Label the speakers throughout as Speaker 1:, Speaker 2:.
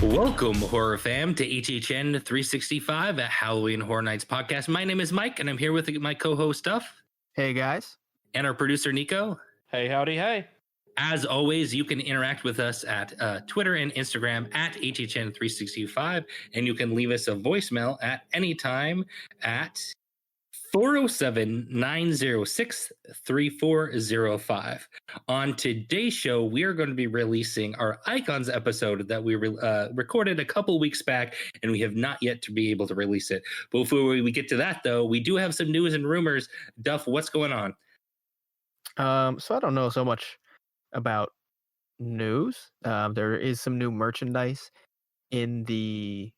Speaker 1: Welcome, horror fam, to HHN 365 at Halloween Horror Nights podcast. My name is Mike, and I'm here with my co-host Duff
Speaker 2: Hey guys.
Speaker 1: and our producer Nico.
Speaker 3: Hey, howdy, hey.
Speaker 1: As always, you can interact with us at Twitter and Instagram at HHN365, and you can leave us a voicemail at any time at 407-906-3405. On today's show, we are going to be releasing our Icons episode that we recorded a couple weeks back, and we have not yet to be able to release it. But before we get to that, though, we do have some news and rumors. Duff, what's going on?
Speaker 2: So I don't know so much about news. There is some new merchandise in the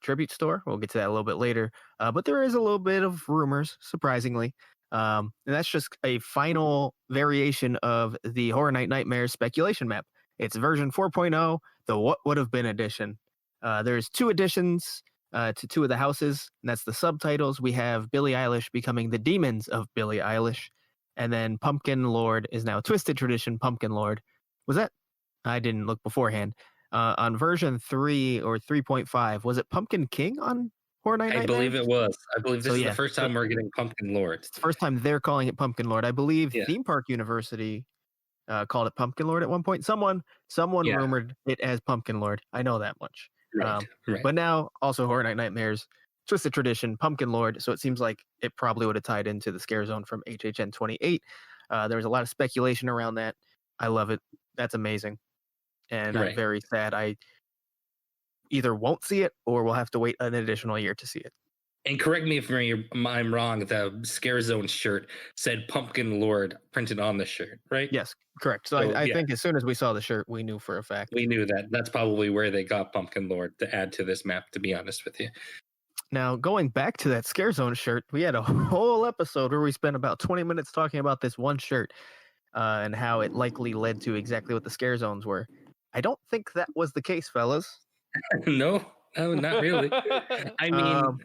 Speaker 2: tribute store. We'll get to that a little bit later. But there is a little bit of rumors, surprisingly. And that's just a final variation of the Horror Night Nightmares speculation map. It's version 4.0, the What Would Have Been edition. There's two editions to two of the houses, and that's the subtitles. We have Billie Eilish becoming the Demons of Billie Eilish, and then Pumpkin Lord is now Twisted Tradition Pumpkin Lord. Was that? I didn't look beforehand. On version 3 or 3.5, was it Pumpkin King on Horror Night Nightmares?
Speaker 1: I believe it was. I believe this is the first time we're getting Pumpkin Lord.
Speaker 2: It's the first time they're calling it Pumpkin Lord. I believe Theme Park University called it Pumpkin Lord at one point. Someone rumored it as Pumpkin Lord. I know that much.
Speaker 1: Right.
Speaker 2: But now also Horror Night Nightmares, Twisted Tradition, Pumpkin Lord. So it seems like it probably would have tied into the Scare Zone from HHN28. There was a lot of speculation around that. I love it. That's amazing. And I'm very sad I either won't see it or we'll have to wait an additional year to see it.
Speaker 1: And correct me if I'm wrong, the Scare Zone shirt said Pumpkin Lord printed on the shirt, right?
Speaker 2: Yes, correct. So I think as soon as we saw the shirt, we knew for a fact.
Speaker 1: We knew that. That's probably where they got Pumpkin Lord to add to this map, to be honest with you.
Speaker 2: Now, going back to that Scare Zone shirt, we had a whole episode where we spent about 20 minutes talking about this one shirt and how it likely led to exactly what the Scare Zones were. I don't think that was the case, fellas.
Speaker 1: No, not really. I mean,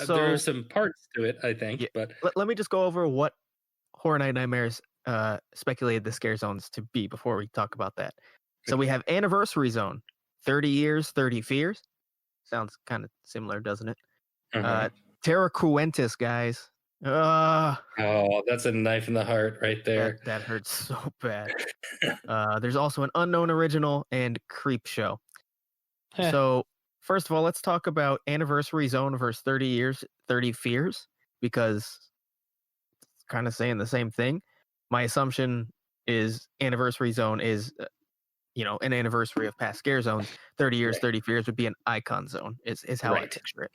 Speaker 1: there are some parts to it, I think.
Speaker 2: Yeah,
Speaker 1: but
Speaker 2: let me just go over what Horror Night Nightmares speculated the Scare Zones to be before we talk about that. So we have Anniversary Zone, 30 years, 30 fears. Sounds kind of similar, doesn't it? Terra Cruentis, guys.
Speaker 1: Oh, that's a knife in the heart right there.
Speaker 2: That hurts so bad. There's also an Unknown Original and Creep Show. So first of all, let's talk about Anniversary Zone versus 30 years, 30 fears, because it's kind of saying the same thing. My assumption is Anniversary Zone is, an anniversary of past Scare Zones. 30 years, 30 fears would be an icon zone, is how I picture it.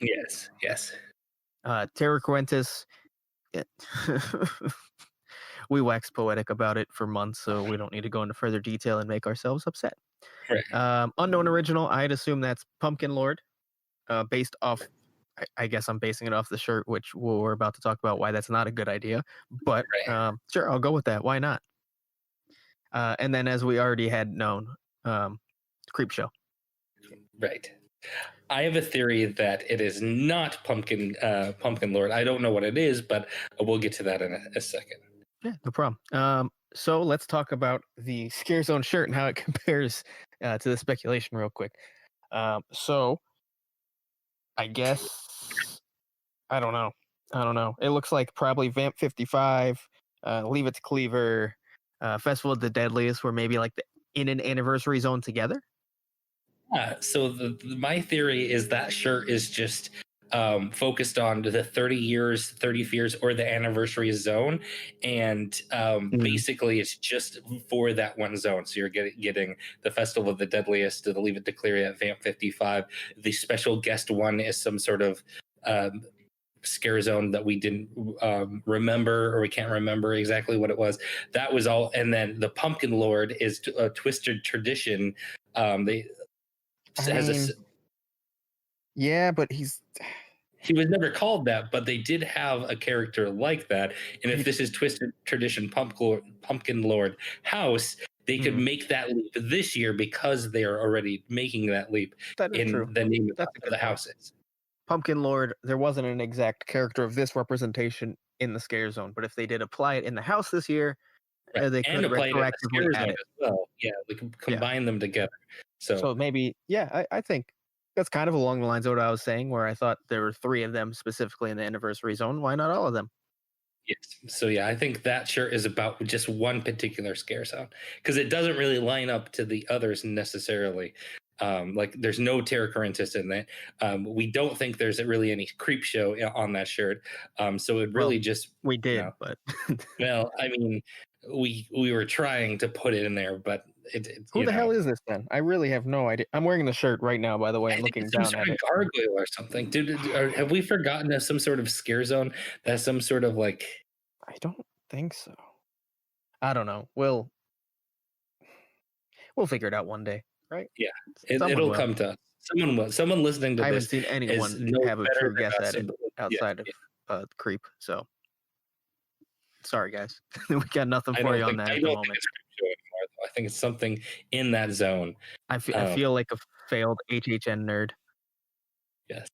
Speaker 1: Yes.
Speaker 2: Terra Cruentis. We waxed poetic about it for months, so we don't need to go into further detail and make ourselves upset. Unknown Original, I'd assume that's Pumpkin Lord, based off, I guess I'm basing it off the shirt, which we're about to talk about why that's not a good idea, but sure, I'll go with that. Why not? And then, as we already had known, Creep Show.
Speaker 1: Right. I have a theory that it is not Pumpkin Lord. I don't know what it is, but we'll get to that in a second.
Speaker 2: Yeah, no problem. So let's talk about the Scare Zone shirt and how it compares to the speculation real quick. So I guess I don't know. It looks like probably Vamp 55, Leave It to Cleaver, Festival of the Deadliest were maybe like in an anniversary zone together.
Speaker 1: So my theory is that shirt is just focused on the 30 years, 30 fears, or the anniversary zone, and basically it's just for that one zone. So you're getting the Festival of the Deadliest, the Leave It to Clear at Vamp 55. The special guest one is some sort of Scare Zone that we didn't remember, or we can't remember exactly what it was. That was all. And then the Pumpkin Lord is a Twisted Tradition.
Speaker 2: Yeah, but he
Speaker 1: was never called that, but they did have a character like that. And if this is Twisted Tradition Pumpkin Lord House, they could make that leap this year because they are already making that leap in the name of the houses.
Speaker 2: Pumpkin Lord, there wasn't an exact character of this representation in the Scare Zone, but if they did apply it in the house this year, they could retroactively add it.
Speaker 1: As well. Yeah, we can combine them together. So
Speaker 2: So maybe, yeah, I think that's kind of along the lines of what I was saying, where I thought there were 3 of them specifically in the anniversary zone. Why not all of them?
Speaker 1: yes. So yeah, I think that shirt is about just one particular scare zone because it doesn't really line up to the others necessarily. Like there's no Terra Corinthus in that. We don't think there's really any creep show on that shirt. So it
Speaker 2: Well,
Speaker 1: really just,
Speaker 2: we
Speaker 1: you
Speaker 2: did,
Speaker 1: know,
Speaker 2: but
Speaker 1: well, I mean, we were trying to put it in there, but it
Speaker 2: who
Speaker 1: you
Speaker 2: the hell
Speaker 1: know,
Speaker 2: is this then? I really have no idea. I'm wearing the shirt right now, by the way,
Speaker 1: I
Speaker 2: and
Speaker 1: think
Speaker 2: looking
Speaker 1: it's some
Speaker 2: down
Speaker 1: sort
Speaker 2: at
Speaker 1: of
Speaker 2: it.
Speaker 1: gargoyle or something. Or have we forgotten some sort of scare zone that's some sort of like
Speaker 2: I don't think so. I don't know. We'll figure it out one day, right?
Speaker 1: yeah,
Speaker 2: Someone
Speaker 1: it'll
Speaker 2: will.
Speaker 1: come to us. Someone will. Someone listening to
Speaker 2: I haven't
Speaker 1: this
Speaker 2: seen
Speaker 1: is
Speaker 2: anyone
Speaker 1: knows
Speaker 2: have a
Speaker 1: better
Speaker 2: true
Speaker 1: than
Speaker 2: guess
Speaker 1: us.
Speaker 2: at it
Speaker 1: Yeah,
Speaker 2: outside of
Speaker 1: yeah.
Speaker 2: creep. So sorry, guys. We got nothing for you on that
Speaker 1: I
Speaker 2: at the
Speaker 1: don't think
Speaker 2: moment.
Speaker 1: it's creep show anymore. Though. I think it's something in that zone.
Speaker 2: I
Speaker 1: Um,
Speaker 2: feel like a failed HHN nerd.
Speaker 1: yes.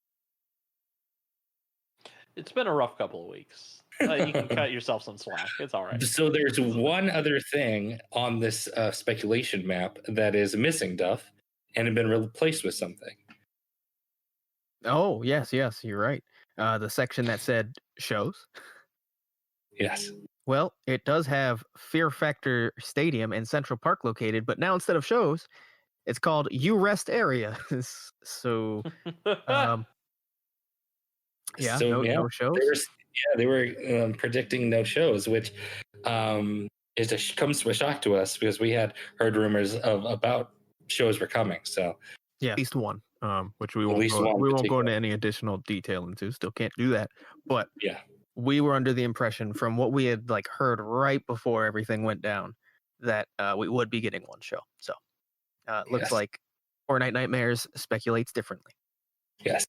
Speaker 3: It's been a rough couple of weeks. You can cut yourself some slack. It's all right.
Speaker 1: So there's one other thing on this speculation map that is missing, Duff, and had been replaced with something.
Speaker 2: Oh, yes, you're right. The section that said shows.
Speaker 1: Yes.
Speaker 2: Well, it does have Fear Factor Stadium in Central Park located, but now instead of shows, it's called You Rest Area. So, um, yeah,
Speaker 1: So
Speaker 2: no
Speaker 1: yeah,
Speaker 2: no shows.
Speaker 1: they were predicting no shows, which comes to a shock to us because we had heard rumors of about shows were coming. So
Speaker 2: Yeah, at least one. Which
Speaker 1: at least one
Speaker 2: we won't go
Speaker 1: particular.
Speaker 2: into any additional detail into. Still can't do that. But
Speaker 1: Yeah.
Speaker 2: we were under the impression from what we had like heard right before everything went down that we would be getting one show. So looks
Speaker 1: Yes.
Speaker 2: like Fortnite Nightmares speculates differently.
Speaker 1: Yes.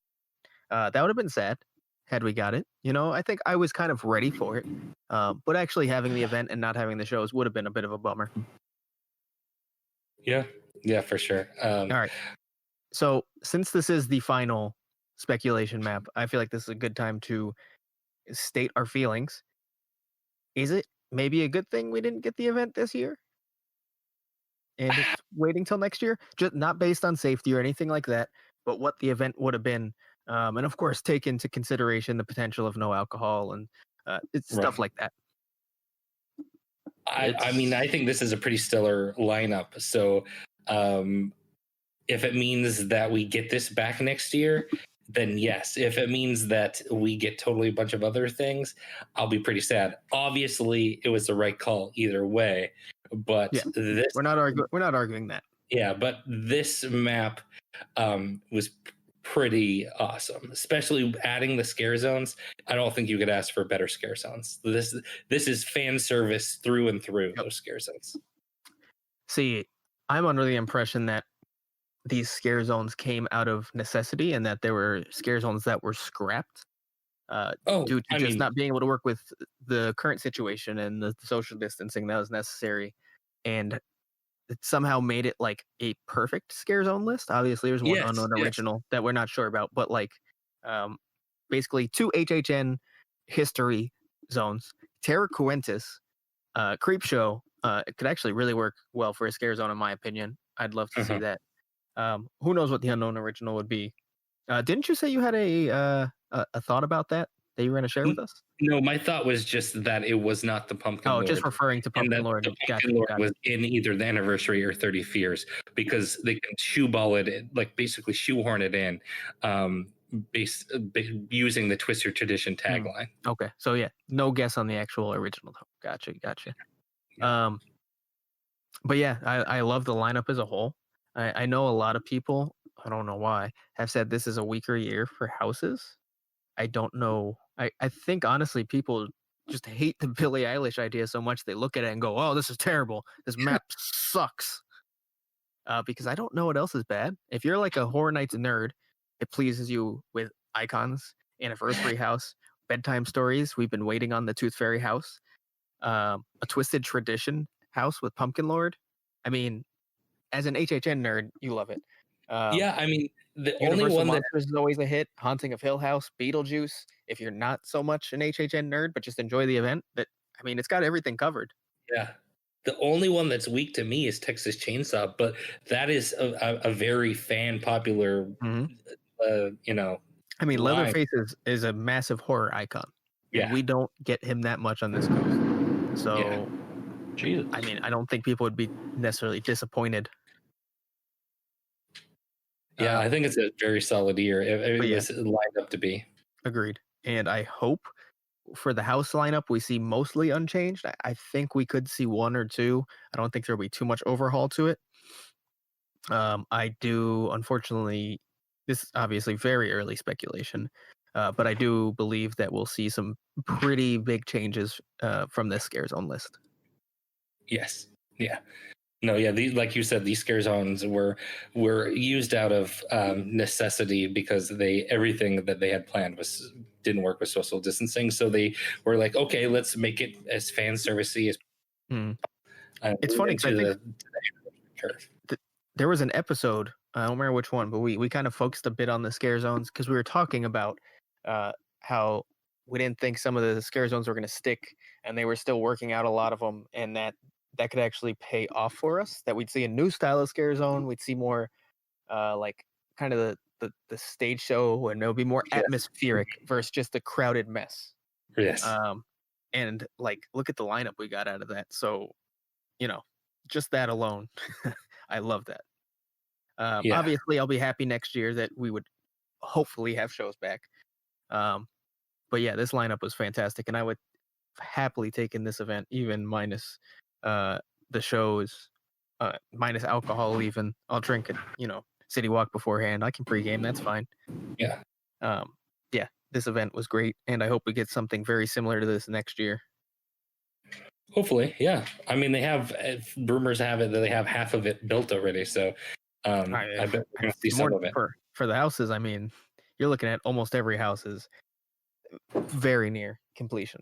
Speaker 2: That would have been sad had we got it. You know, I think I was kind of ready for it. But actually having the event and not having the shows would have been a bit of a bummer.
Speaker 1: Yeah. Yeah, for sure.
Speaker 2: All right. So since this is the final speculation map, I feel like this is a good time to state our feelings. Is it maybe a good thing we didn't get the event this year? And it's waiting till next year? Just not based on safety or anything like that, but what the event would have been. And of course, take into consideration the potential of no alcohol and it's stuff
Speaker 1: Right.
Speaker 2: like that.
Speaker 1: I mean, I think this is a pretty stellar lineup. So if it means that we get this back next year, then yes. If it means that we get totally a bunch of other things, I'll be pretty sad. Obviously, it was the right call either way. But
Speaker 2: Yeah,
Speaker 1: this,
Speaker 2: we're not arguing that.
Speaker 1: yeah, but this map was pretty awesome, especially adding the scare zones. I don't think you could ask for better scare zones. This is fan service through and through.
Speaker 2: Yep.
Speaker 1: Those scare zones.
Speaker 2: See, I'm under the impression that these scare zones came out of necessity and that there were scare zones that were scrapped due to just not being able to work with the current situation and the social distancing that was necessary. And it somehow made it like a perfect scare zone list. Obviously, there's one
Speaker 1: Yes,
Speaker 2: unknown
Speaker 1: yes.
Speaker 2: original that we're not sure about, but like basically 2 HHN history zones, Terra Coentis, Creep Show. It could actually really work well for a scare zone, in my opinion. I'd love to see that. Who knows what the unknown original would be? Didn't you say you had a thought about that you were going to share with us?
Speaker 1: No, my thought was just that it was not the Pumpkin Lord.
Speaker 2: Just referring to
Speaker 1: And
Speaker 2: Pumpkin
Speaker 1: that
Speaker 2: Lord.
Speaker 1: the Pumpkin Lord was in either the anniversary or 30 Fears because they can shoeball it in, like basically shoehorn it in, using the Twister Tradition tagline.
Speaker 2: Okay, so yeah, no guess on the actual original. Gotcha.
Speaker 1: Yeah.
Speaker 2: But yeah, I love the lineup as a whole. I know a lot of people, I don't know why, have said this is a weaker year for houses. I don't know. I think honestly, people just hate the Billie Eilish idea so much they look at it and go, "Oh, this is terrible. This map sucks." Because I don't know what else is bad. If you're like a Horror Nights nerd, it pleases you with icons, anniversary house, bedtime stories. We've been waiting on the Tooth Fairy house, a Twisted Tradition house with Pumpkin Lord. I mean, as an HHN nerd, you love it.
Speaker 1: Yeah, I mean, the
Speaker 2: Universal
Speaker 1: only one
Speaker 2: Monsters is always a hit. Haunting of Hill House, Beetlejuice. If you're not so much an HHN nerd, but just enjoy the event, it's got everything covered.
Speaker 1: yeah, The only one that's weak to me is Texas Chainsaw, but that is a very fan popular,
Speaker 2: Mhm.
Speaker 1: you know,
Speaker 2: I mean,
Speaker 1: line.
Speaker 2: Leatherface is a massive horror icon, and
Speaker 1: Yeah.
Speaker 2: we don't get him that much on this coast. So,
Speaker 3: Jesus.
Speaker 2: I mean, I don't think people would be necessarily disappointed.
Speaker 1: Yeah, I think it's a very solid year. It
Speaker 2: But yeah,
Speaker 1: was lined up to be.
Speaker 2: agreed. And I hope for the house lineup we see mostly unchanged. I think we could see one or two. I don't think there'll be too much overhaul to it. I do, unfortunately, this is obviously very early speculation, but I do believe that we'll see some pretty big changes from this scare zone list.
Speaker 1: Yes. Yeah. No, yeah, like you said, these scare zones were used out of necessity because everything that they had planned didn't work with social distancing. So they were like, okay, let's make it as fan servicey as
Speaker 2: It's funny because I think
Speaker 1: to the curve.
Speaker 2: there was an episode, I don't remember which one, but we kind of focused a bit on the scare zones because we were talking about how we didn't think some of the scare zones were going to stick, and they were still working out a lot of them, and that could actually pay off for us. That we'd see a new style of scare zone, we'd see more like kind of the stage show, and it would be more
Speaker 1: Yes.
Speaker 2: atmospheric versus just a crowded mess.
Speaker 1: Yes.
Speaker 2: And like, look at the lineup we got out of that. So, just that alone, I love that.
Speaker 1: Yeah.
Speaker 2: Obviously, I'll be happy next year that we would hopefully have shows back. But yeah, this lineup was fantastic, and I would happily take in this event, even minus the shows, minus alcohol. Even I'll drink it. City Walk beforehand. I can pregame. That's fine.
Speaker 1: Yeah.
Speaker 2: Yeah, this event was great, and I hope we get something very similar to this next year.
Speaker 1: Hopefully, yeah. I mean, they have rumors have it that they have half of it built already. So I bet we're going to see some of it.
Speaker 2: For the houses, I mean, you're looking at almost every house is very near completion.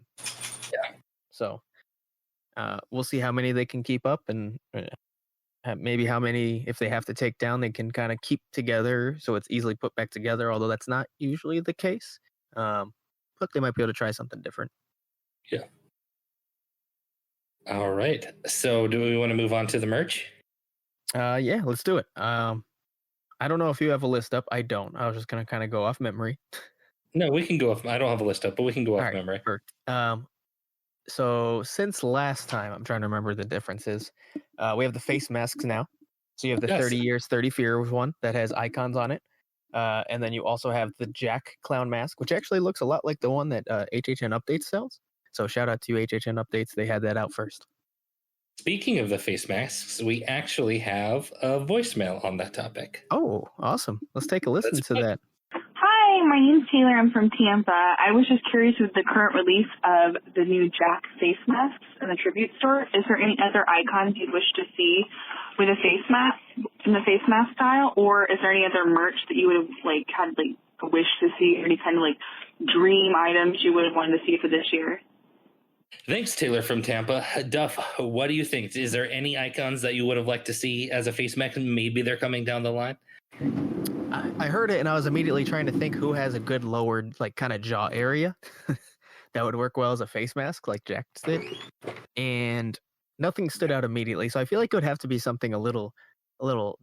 Speaker 1: Yeah.
Speaker 2: So we'll see how many they can keep up, and maybe how many, if they have to take down, they can kind of keep together so it's easily put back together, although that's not usually the case. But they might be able to try something different.
Speaker 1: Yeah. All right. So do we want to move on to the merch?
Speaker 2: Yeah, let's do it. I don't know if you have a list up. I don't. I was just going to kind of go off memory.
Speaker 1: No, we can go off. I don't have a list up, but we can go off memory.
Speaker 2: Perfect. So since last time, I'm trying to remember the differences. We have the face masks now. So you have the 30 years, 30 fears one that has icons on it. And then you also have the Jack clown mask, which actually looks a lot like the one that HHN Updates sells. So shout out to HHN Updates. They had that out first.
Speaker 1: Speaking of the face masks, we actually have a voicemail on that topic.
Speaker 2: Oh, awesome. Let's take a listen to that.
Speaker 4: Hi, my name's Taylor. I'm from Tampa. I was just curious with the current release of the new Jack face masks in the tribute store. Is there any other icons you'd wish to see with a face mask in the face mask style, or is there any other merch that you would have had a wish to see, or any kind of dream items you would have wanted to see for this year?
Speaker 1: Thanks, Taylor from Tampa. Duff, what do you think? Is there any icons that you would have liked to see as a face mask? Maybe they're coming down the line.
Speaker 2: I heard it and I was immediately trying to think who has a good lowered kind of jaw area that would work well as a face mask like Jack's did, and nothing stood out immediately. So I feel like it would have to be something a little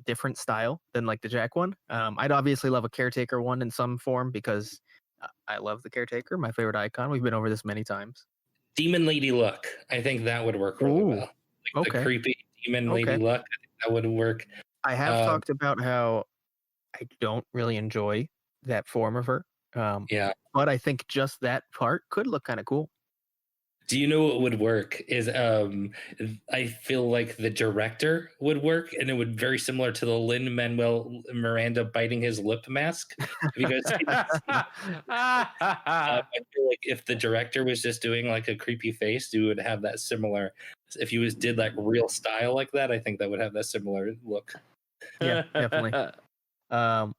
Speaker 2: different style than like the Jack one. I'd obviously love a Caretaker one in some form because I love the Caretaker, my favorite icon. We've been over this many times.
Speaker 1: Demon Lady look. I think that would work really well. The creepy Demon Lady look. I think that would work.
Speaker 2: I have talked about how I don't really enjoy that form of her.
Speaker 1: Yeah.
Speaker 2: But I think just that part could look kind of cool.
Speaker 1: Do you know what would work is I feel like the director would work, and it would very similar to the Lin-Manuel Miranda biting his lip mask. Have you guys seen that? I feel like if the director was just doing like a creepy face, you would have that similar. If you did like real style like that, I think that would have that similar look.
Speaker 2: Yeah, definitely. And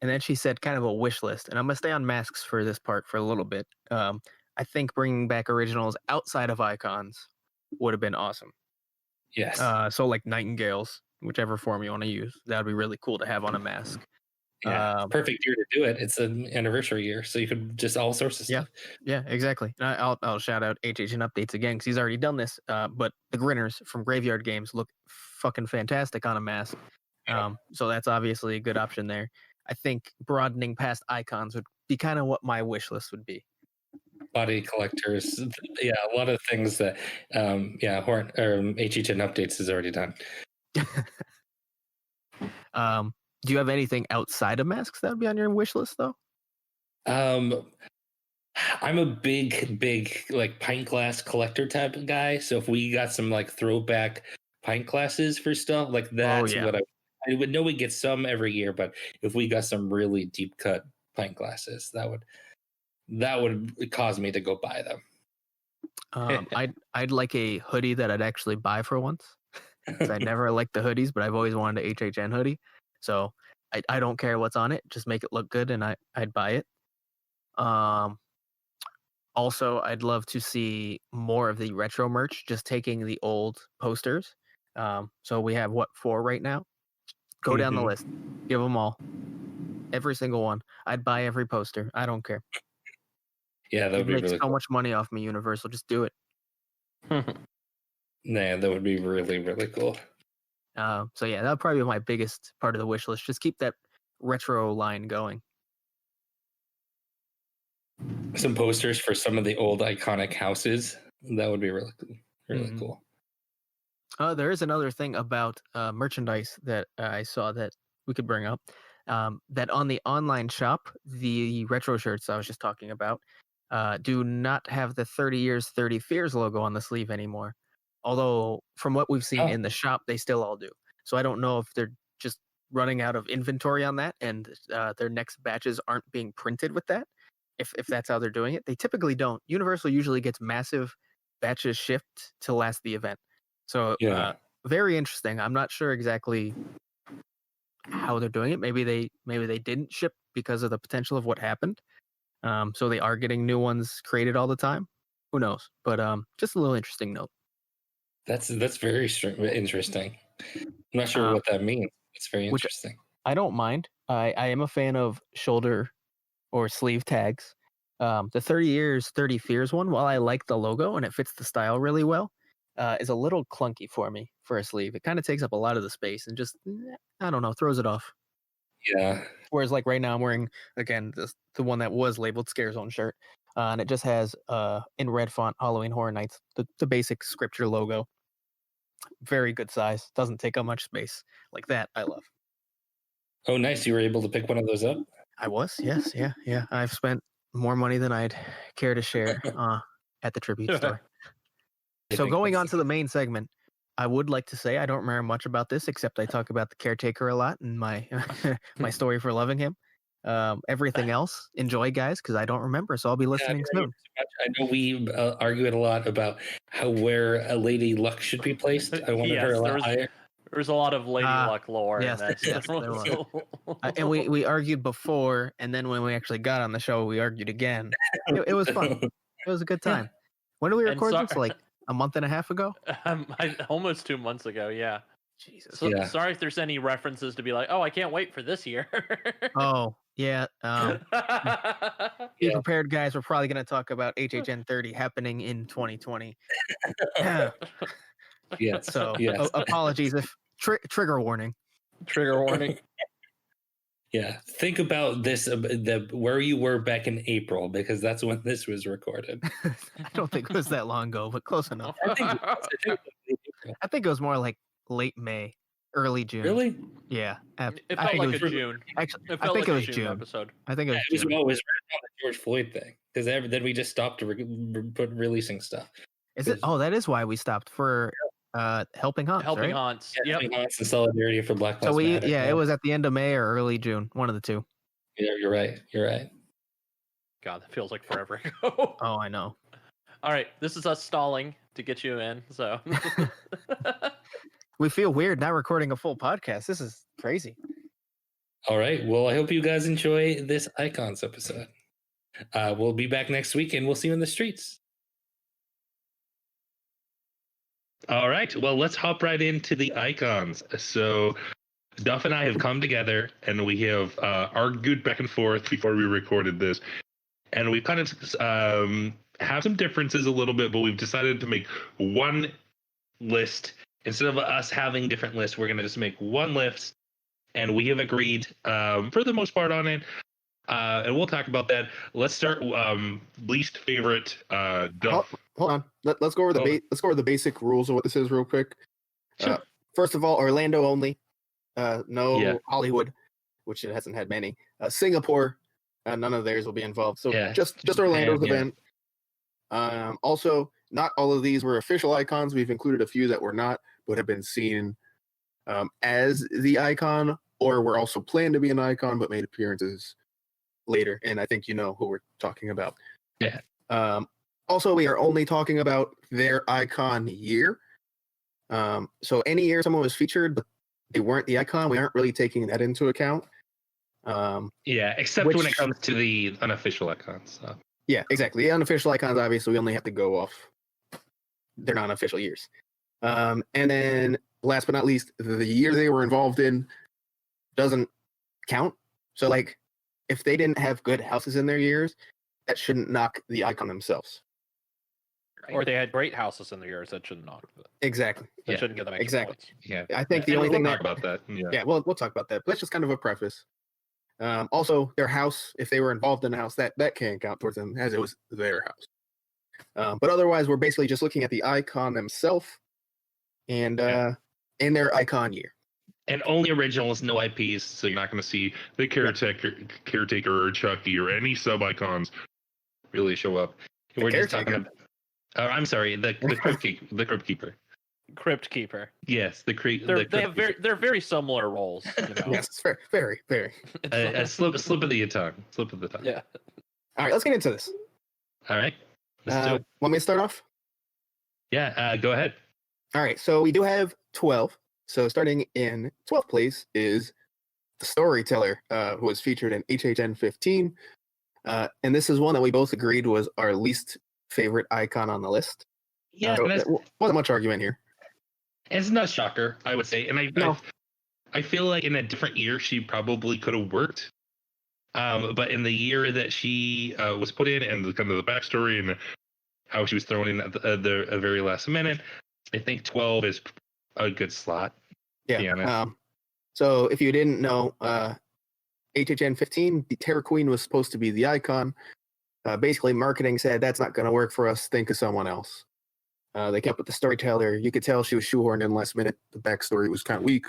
Speaker 2: then she said kind of a wish list, and I'm gonna stay on masks for this part for a little bit. I think bringing back originals outside of icons would have been awesome.
Speaker 1: Yes.
Speaker 2: So like nightingales, whichever form you want to use, that would be really cool to have on a mask.
Speaker 1: Yeah, perfect year to do it. It's an anniversary year, so you could just all sorts of stuff.
Speaker 2: Yeah, exactly. And I'll shout out HHN Updates again because he's already done this. But the Grinners from Graveyard Games look fucking fantastic on a mask. So that's obviously a good option there. I think broadening past icons would be kind of what my wish list would be.
Speaker 1: Body collectors, yeah, a lot of things that, HHN Updates has already done.
Speaker 2: Do you have anything outside of masks that would be on your wish list, though?
Speaker 1: I'm a big like pint glass collector type of guy. So if we got some like throwback pint glasses for stuff, like that's what I would know. We get some every year, but if we got some really deep cut pint glasses, that would cause me to go buy them.
Speaker 2: I'd like a hoodie that I'd actually buy for once. I never liked the hoodies, but I've always wanted a HHN hoodie. So I don't care what's on it, just make it look good, and I'd buy it. Also, I'd love to see more of the retro merch, just taking the old posters. So we have 4 right now. Go down the list, give them all, every single one. I'd buy every poster. I don't care.
Speaker 1: Yeah, that would be
Speaker 2: make
Speaker 1: really
Speaker 2: so
Speaker 1: cool.
Speaker 2: much money off me, Universal. Just do it.
Speaker 1: Nah, that would be really, really cool.
Speaker 2: So yeah, that would probably be my biggest part of the wish list. Just keep that retro line going.
Speaker 1: Some posters for some of the old iconic houses. That would be really cool.
Speaker 2: There is another thing about merchandise that I saw that we could bring up. That on the online shop, the retro shirts I was just talking about do not have the 30 Years, 30 Fears logo on the sleeve anymore. Although, from what we've seen in the shop, they still all do. So I don't know if they're just running out of inventory on that and their next batches aren't being printed with that. If that's how they're doing it. They typically don't. Universal usually gets massive batches shipped to last the event. So very interesting. I'm not sure exactly how they're doing it. Maybe they didn't ship because of the potential of what happened. So they are getting new ones created all the time. Who knows? But just a little interesting note.
Speaker 1: That's very interesting. I'm not sure what that means. It's very interesting.
Speaker 2: I don't mind. I am a fan of shoulder or sleeve tags. The 30 Years, 30 Fears one, while I like the logo and it fits the style really well, is a little clunky for me for a sleeve. It kind of takes up a lot of the space and just, I don't know, throws it off.
Speaker 1: Yeah.
Speaker 2: Whereas like right now I'm wearing, again, the one that was labeled Scare Zone shirt. And it just has, in red font, Halloween Horror Nights, the basic scripture logo. Very good size. Doesn't take up much space. Like that, I love.
Speaker 1: Oh, nice. You were able to pick one of those up?
Speaker 2: I was, yes. Yeah. I've spent more money than I'd care to share at the tribute store. So going on to the main segment, I would like to say I don't remember much about this, except I talk about the caretaker a lot and my my story for loving him. Everything else, enjoy, guys, because I don't remember, so I'll be listening soon.
Speaker 1: I know we argue it a lot about where a Lady Luck should be placed. I wanted her a lot higher.
Speaker 3: There's a lot of Lady Luck lore.
Speaker 2: Yes,
Speaker 3: in that.
Speaker 2: there was. And we argued before, and then when we actually got on the show, we argued again. It was fun. It was a good time. When did we record this? Like a month and a half ago?
Speaker 3: Almost 2 months ago, yeah.
Speaker 2: Jesus.
Speaker 3: So, sorry if there's any references to be like, oh, I can't wait for this year.
Speaker 2: Oh, yeah. Be prepared, guys. We're probably going to talk about HHN30 happening in 2020.
Speaker 1: Yeah.
Speaker 2: So apologies if trigger warning.
Speaker 3: Trigger warning.
Speaker 1: Yeah. Think about this, where you were back in April, because that's when this was recorded.
Speaker 2: I don't think it was that long ago, but close enough.
Speaker 1: I
Speaker 2: think it was more like late May, early June.
Speaker 1: Really?
Speaker 2: Yeah.
Speaker 3: It felt like a June.
Speaker 2: Actually,
Speaker 3: it
Speaker 2: I
Speaker 3: felt
Speaker 2: think
Speaker 3: like
Speaker 2: it was
Speaker 3: a
Speaker 2: June
Speaker 3: episode.
Speaker 2: I think it was June.
Speaker 1: It was right on the George Floyd thing, because then we just stopped releasing stuff.
Speaker 2: Is it? Oh, that is why we stopped for Helping Haunts.
Speaker 3: Helping
Speaker 2: right?
Speaker 3: Haunts.
Speaker 1: Yeah, Helping Haunts and Solidarity for Black Lives Matter.
Speaker 2: It was at the end of May or early June, one of the two.
Speaker 1: Yeah, you're right.
Speaker 3: God, that feels like forever ago.
Speaker 2: Oh, I know.
Speaker 3: All right, this is us stalling to get you in. So
Speaker 2: we feel weird not recording a full podcast. This is crazy.
Speaker 1: All right. Well, I hope you guys enjoy this Icons episode. We'll be back next week, and we'll see you in the streets. All right. Well, let's hop right into the Icons. So
Speaker 5: Duff and I have come together and we have argued back and forth before we recorded this, and we kind of have some differences a little bit, but we've decided to make one list. Instead of us having different lists, we're going to just make one list, and we have agreed for the most part on it. And we'll talk about that. Let's start least favorite Duff.
Speaker 6: Hold on. Let's go over let's go over the basic rules of what this is real quick.
Speaker 5: Sure.
Speaker 6: First of all, Orlando only. No Hollywood, which it hasn't had many. Singapore, none of theirs will be involved. So just Orlando's event. Also, not all of these were official icons. We've included a few that were not, but have been seen as the icon, or were also planned to be an icon, but made appearances later. And I think you know who we're talking about.
Speaker 5: Yeah.
Speaker 6: Also, we are only talking about their icon year. So any year someone was featured, but they weren't the icon, we aren't really taking that into account.
Speaker 5: Except when it comes to the unofficial icons. So.
Speaker 6: Yeah, exactly. The unofficial icons, obviously, we only have to go off their non-official years. And then, last but not least, the year they were involved in doesn't count. So, like, if they didn't have good houses in their years, that shouldn't knock the icon themselves.
Speaker 3: Or they had great houses in the years that shouldn't knock.
Speaker 6: Exactly.
Speaker 3: That shouldn't get them extra points.
Speaker 5: Yeah.
Speaker 6: I think the only thing
Speaker 5: talk about that. Yeah.
Speaker 6: We'll talk about that. But that's just kind of a preface. Also, their house, if they were involved in a house, that can't count towards them as it was their house. But otherwise, we're basically just looking at the icon themselves and in their icon year.
Speaker 5: And only originals, no IPs, so you're not going to see the caretaker or Chucky or any sub icons really show up. We're just talking about. I'm sorry, the crypt keeper.
Speaker 3: Crypt keeper.
Speaker 5: Yes,
Speaker 3: they're very similar roles. You know?
Speaker 6: Yes, it's very.
Speaker 5: A slip of the tongue. Slip of the tongue.
Speaker 3: Yeah.
Speaker 6: All right, let's get into this.
Speaker 5: All right. Let's do it.
Speaker 6: Want me to start off?
Speaker 5: Yeah. Go ahead.
Speaker 6: All right. So we do have 12. So starting in 12th place is the Storyteller, who was featured in HHN15. And this is one that we both agreed was our least favorite icon on the list.
Speaker 5: Yeah,
Speaker 6: there wasn't much argument here.
Speaker 5: It's not a shocker, I would say. And I feel like in a different year, she probably could have worked. But in the year that she was put in, and kind of the backstory and how she was thrown in at the very last minute, I think 12 is a good slot.
Speaker 6: Yeah. So if you didn't know, HHN 15, the Terror Queen was supposed to be the icon. Basically, marketing said that's not going to work for us. Think of someone else. They kept with the Storyteller. You could tell she was shoehorned in last minute. The backstory was kind of weak.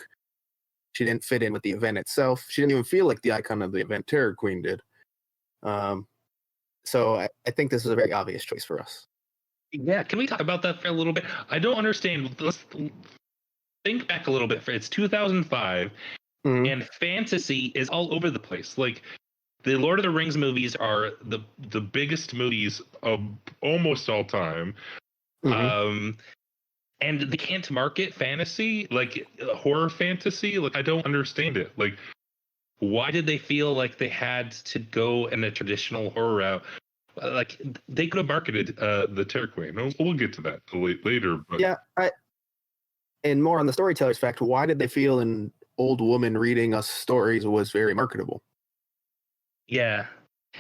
Speaker 6: She didn't fit in with the event itself. She didn't even feel like the icon of the event Terror Queen did. So I think this is a very obvious choice for us.
Speaker 5: Yeah, can we talk about that for a little bit? I don't understand. Let's think back a little bit. It's 2005, and fantasy is all over the place. Like, the Lord of the Rings movies are the biggest movies of almost all time. And they can't market fantasy, like horror fantasy. Like, I don't understand it. Like, why did they feel like they had to go in a traditional horror route? Like, they could have marketed the Terror Queen. We'll get to that later. But.
Speaker 6: Yeah, and more on the Storyteller's fact, why did they feel an old woman reading us stories was very marketable?
Speaker 5: Yeah.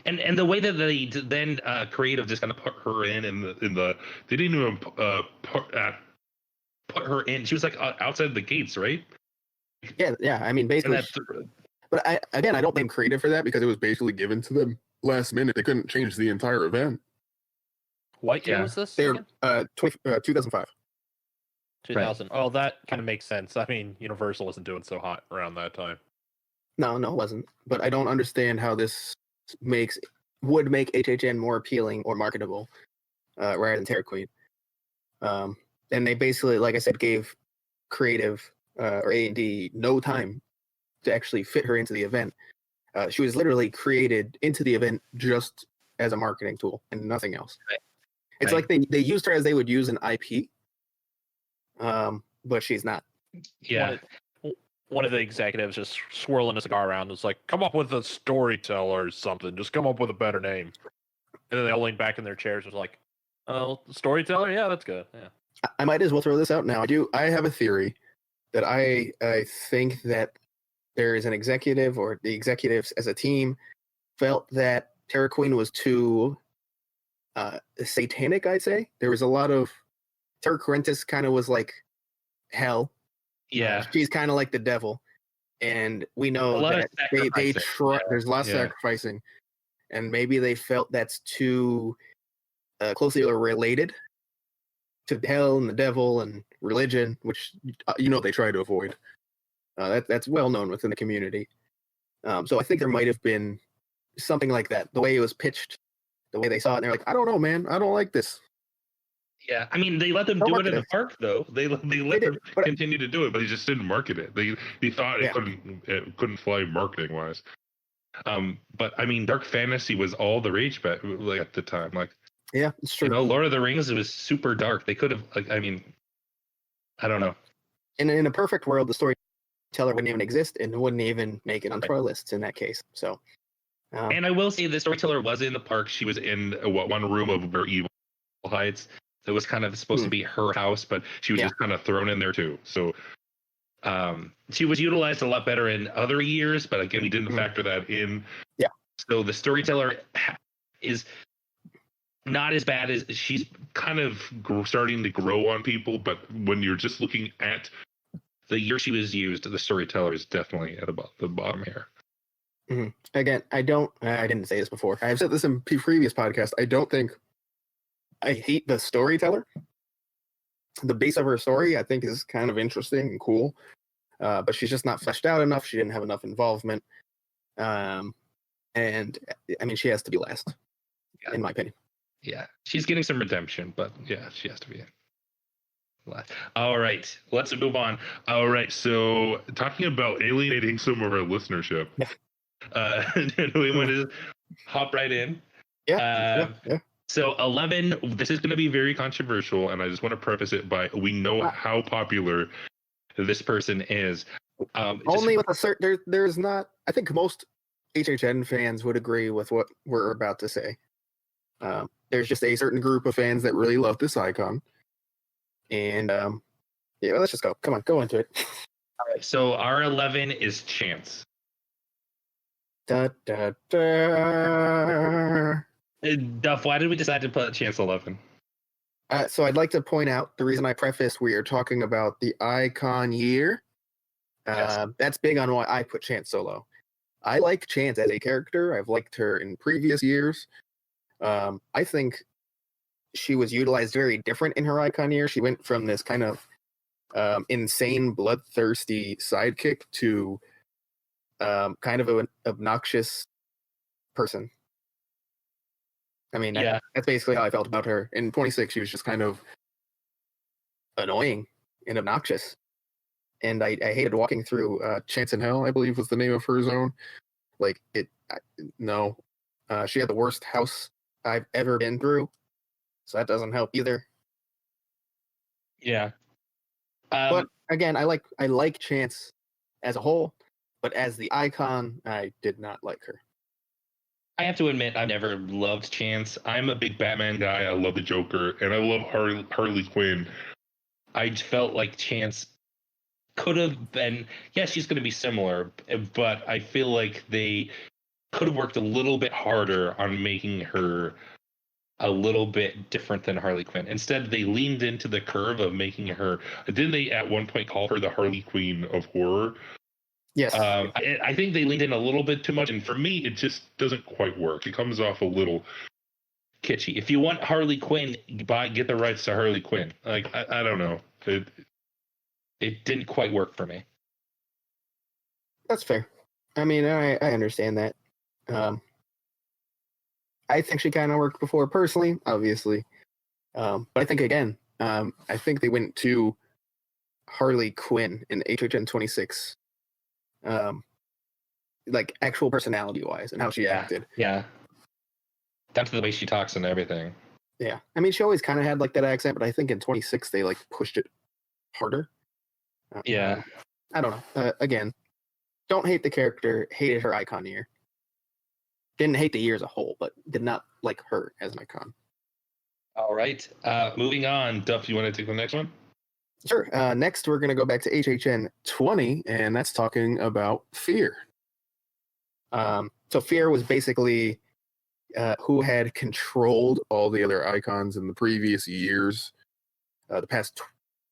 Speaker 5: And the way that they then creative just kind of put her in the they didn't even put her in. She was like outside the gates, right?
Speaker 6: Yeah. I mean, basically. But I don't blame creative for that because it was basically given to them last minute. They couldn't change the entire event.
Speaker 3: What year was this?
Speaker 6: They're 2005.
Speaker 3: 2000. Right. Oh, that kind of makes sense. I mean, Universal wasn't doing so hot around that time.
Speaker 6: No, it wasn't. But I don't understand how this would make HHN more appealing or marketable rather than Terror Queen. And they basically, like I said, gave creative or A&D no time to actually fit her into the event. She was literally created into the event just as a marketing tool and nothing else. Right. It's like they used her as they would use an IP, but she's not.
Speaker 5: Yeah.
Speaker 3: One of the executives just swirling a cigar around was like, come up with a Storyteller or something. Just come up with a better name. And then they all leaned back in their chairs and was like, oh, Storyteller? Yeah, that's good. Yeah.
Speaker 6: I might as well throw this out now. I have a theory that I think that there is an executive, or the executives as a team felt that Terra Queen was too satanic, I'd say. There was a lot of Terra Corentis kind of was like hell.
Speaker 1: Yeah.
Speaker 6: She's kind of like the devil. And we
Speaker 1: A
Speaker 6: know
Speaker 1: lot of
Speaker 6: that they
Speaker 1: sacrificing,
Speaker 6: there's a lot of
Speaker 5: yeah.
Speaker 6: sacrificing. And maybe they felt that's too closely related to hell and the devil and religion, which they try to avoid. That's well known within the community. So I think there might have been something like that. The way it was pitched, the way they saw it, and they're like, I don't know, man, I don't like this.
Speaker 1: Yeah, I mean, they let them
Speaker 6: Don't
Speaker 1: do it
Speaker 6: market
Speaker 1: in the
Speaker 6: it.
Speaker 1: park, though.
Speaker 5: They let
Speaker 6: did,
Speaker 5: them
Speaker 6: but-
Speaker 5: continue to do it, but they just didn't market it. They thought
Speaker 6: Yeah.
Speaker 5: it couldn't fly marketing wise. But I mean, dark fantasy was all the rage at the time. Like,
Speaker 6: Yeah, it's true.
Speaker 1: Lord of the Rings, it was super dark. They could have, I don't know.
Speaker 6: In a perfect world, the storyteller wouldn't even exist and wouldn't even make it onto our lists in that case. So,
Speaker 1: And I will say, the storyteller was in the park. She was in one room of Very Evil Heights. It was kind of supposed to be her house, but she was just kind of thrown in there too. So she was utilized a lot better in other years, but again, we didn't factor that in.
Speaker 6: Yeah.
Speaker 1: So the storyteller is not as bad as she's
Speaker 5: kind of starting to grow on people, but when you're just looking at
Speaker 1: the year she was used,
Speaker 5: the storyteller is definitely at about the bottom here.
Speaker 6: Mm-hmm. Again, I didn't say this before. I've said this in previous podcasts. I don't think I hate the storyteller. The base of her story, I think, is kind of interesting and cool, but she's just not fleshed out enough. She didn't have enough involvement, and I mean, she has to be last, in my opinion.
Speaker 1: Yeah, she's getting some redemption, but yeah, she has to be last. All right, let's move on.
Speaker 5: All right, so talking about alienating some of our listenership,
Speaker 1: we want to hop right in.
Speaker 6: Yeah.
Speaker 1: So 11,
Speaker 5: this is going to be very controversial, and I just want to preface it by we know how popular
Speaker 1: this person is.
Speaker 6: Only with a certain, there's not, I think most HHN fans would agree with what we're about to say. There's just a certain group of fans that really love this icon. And yeah, let's just go. Come on, go into it.
Speaker 1: All right, so our 11 is Chance.
Speaker 6: Da, da, da.
Speaker 1: Duff, why did we decide to put Chance 11?
Speaker 6: So I'd like to point out the reason I preface we are talking about the icon year.
Speaker 1: Yes.
Speaker 6: That's big on why I put Chance so low. I like Chance as a character. I've liked her in previous years. I think she was utilized very different in her icon year. She went from this kind of insane, bloodthirsty sidekick to kind of an obnoxious person. I mean, that's basically how I felt about her. In 26, she was just kind of annoying and obnoxious. And I hated walking through Chance in Hell, I believe was the name of her zone. Like, she had the worst house I've ever been through. So that doesn't help either.
Speaker 1: Yeah.
Speaker 6: But again, I like Chance as a whole, but as the icon, I did not like her.
Speaker 1: I have to admit, I never loved Chance. I'm a big Batman guy.
Speaker 5: I love the Joker, and I love Harley Quinn.
Speaker 1: I felt like Chance could have been, she's going to be similar, but I feel like they could have worked a little bit harder on making her a little bit different than Harley Quinn. Instead, they leaned into the curve of making her. Didn't they at one point call her the Harley Quinn of horror?
Speaker 6: Yes.
Speaker 1: I think they leaned in a little bit too much, and for me, it just doesn't quite work. It comes off a little kitschy. If you want Harley Quinn, get the rights to Harley Quinn. Like, I don't know. It didn't quite work for me.
Speaker 6: That's fair. I mean, I understand that. I think she kind of worked before personally, obviously. But I think, again, I think they went to Harley Quinn in HHN 26. Like actual personality wise and how she acted.
Speaker 1: Yeah. Down to the way she talks and everything.
Speaker 6: Yeah. I mean, she always kind of had like that accent, but I think in 26 they like pushed it harder.
Speaker 1: Yeah.
Speaker 6: I don't know. Again, don't hate the character, hated her icon year. Didn't hate the year as a whole, but did not like her as an icon.
Speaker 1: All right. Moving on. Duff, you want to take the next one?
Speaker 6: Sure. Next, we're going to go back to HHN20, and that's talking about fear. So fear was basically who had controlled all the other icons in the previous years, the past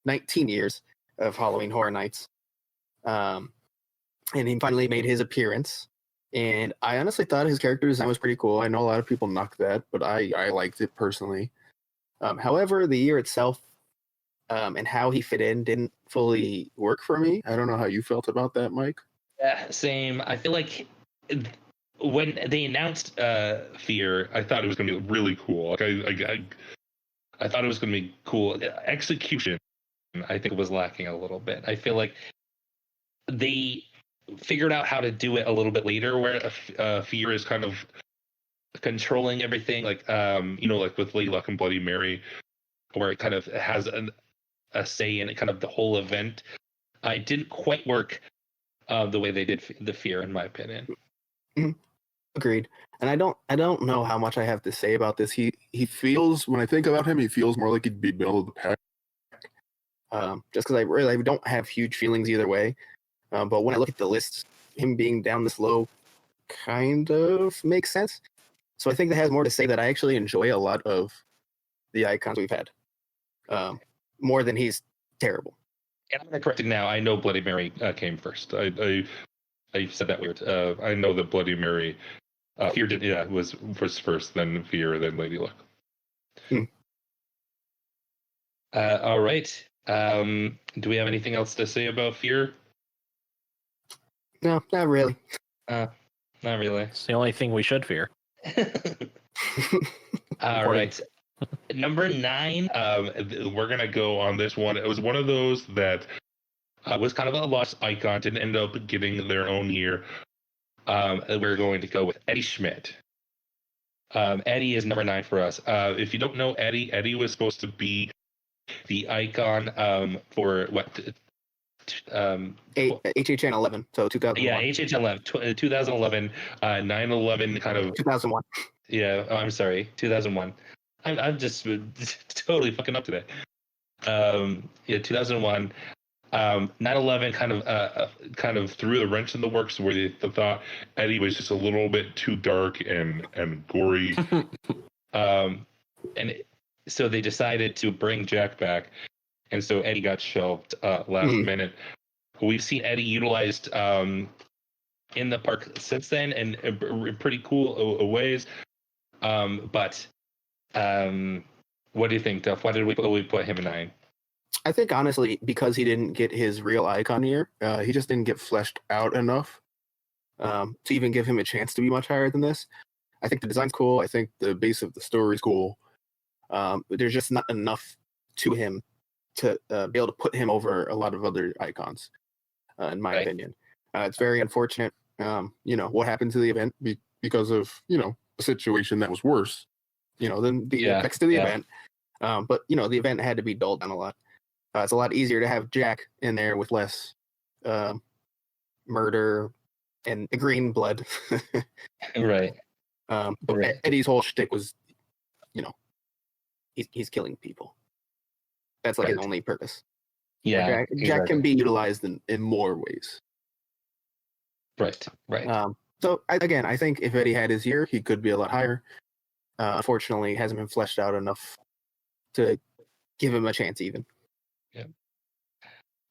Speaker 6: 19 years of Halloween Horror Nights. And he finally made his appearance. And I honestly thought his character design was pretty cool. I know a lot of people knocked that, but I liked it personally. However, the year itself and how he fit in didn't fully work for me. I don't know how you felt about that, Mike.
Speaker 1: Yeah, same. I feel like when they announced Fear,
Speaker 5: I thought it was going to be really cool. Like I thought it was going to be cool. Execution,
Speaker 1: I think was lacking a little bit. I feel like they figured out how to do it a little bit later, where Fear is kind of controlling everything, like like with Lady Luck and Bloody Mary, where it kind of has a say in it, kind of the whole event. It didn't quite work the way they did the Fear, in my opinion.
Speaker 6: Agreed. And I don't know how much I have to say about this. He feels, when I think about him, he feels more like he'd be middle of the pack. Just because I don't have huge feelings either way. But when I look at the list, him being down this low kind of makes sense. So I think that has more to say that I actually enjoy a lot of the icons we've had. More than he's terrible.
Speaker 1: And I'm going to correct it now. I know Bloody Mary came first. I said that weird. I know that Bloody Mary, Fear was first, then Fear, then Lady Luck. All right. Do we have anything else to say about Fear?
Speaker 6: No, not really.
Speaker 1: Not really.
Speaker 3: It's the only thing we should fear.
Speaker 1: All right. Number 9.
Speaker 5: We're going to go on this one. It was one of those that was kind of a lost icon, didn't end up getting their own year. We're going to go with Eddie Schmidt. Eddie is number 9 for us. If you don't know Eddie was supposed to be the icon for what?
Speaker 6: HHN 11, so 2001.
Speaker 1: Yeah, HHN 11, 2011, 9/11 kind of
Speaker 6: 2001.
Speaker 1: Yeah, I'm sorry, 2001. I'm just totally fucking up today. 2001. 9/11 kind of threw the wrench in the works, where they thought Eddie was just a little bit too dark and gory. So they decided to bring Jack back, and so Eddie got shelved last minute. We've seen Eddie utilized in the park since then, and in pretty cool ways. But what do you think, Duff? Why did we put him in 9?
Speaker 6: I think honestly, because he didn't get his real icon year, he just didn't get fleshed out enough to even give him a chance to be much higher than this. I think the design's cool. I think the base of the story is cool. But there's just not enough to him to be able to put him over a lot of other icons, in my opinion. It's very unfortunate, what happened to the event because of, a situation that was worse, than the effects to the event. But, the event had to be dulled down a lot. It's a lot easier to have Jack in there with less murder and green blood.
Speaker 1: Right.
Speaker 6: But Eddie's whole shtick was, he's killing people. That's like his only purpose.
Speaker 1: Yeah.
Speaker 6: Jack can be utilized in more ways.
Speaker 1: Right.
Speaker 6: So I think if Eddie had his year, he could be a lot higher. Unfortunately, hasn't been fleshed out enough to give him a chance even.
Speaker 1: Yeah.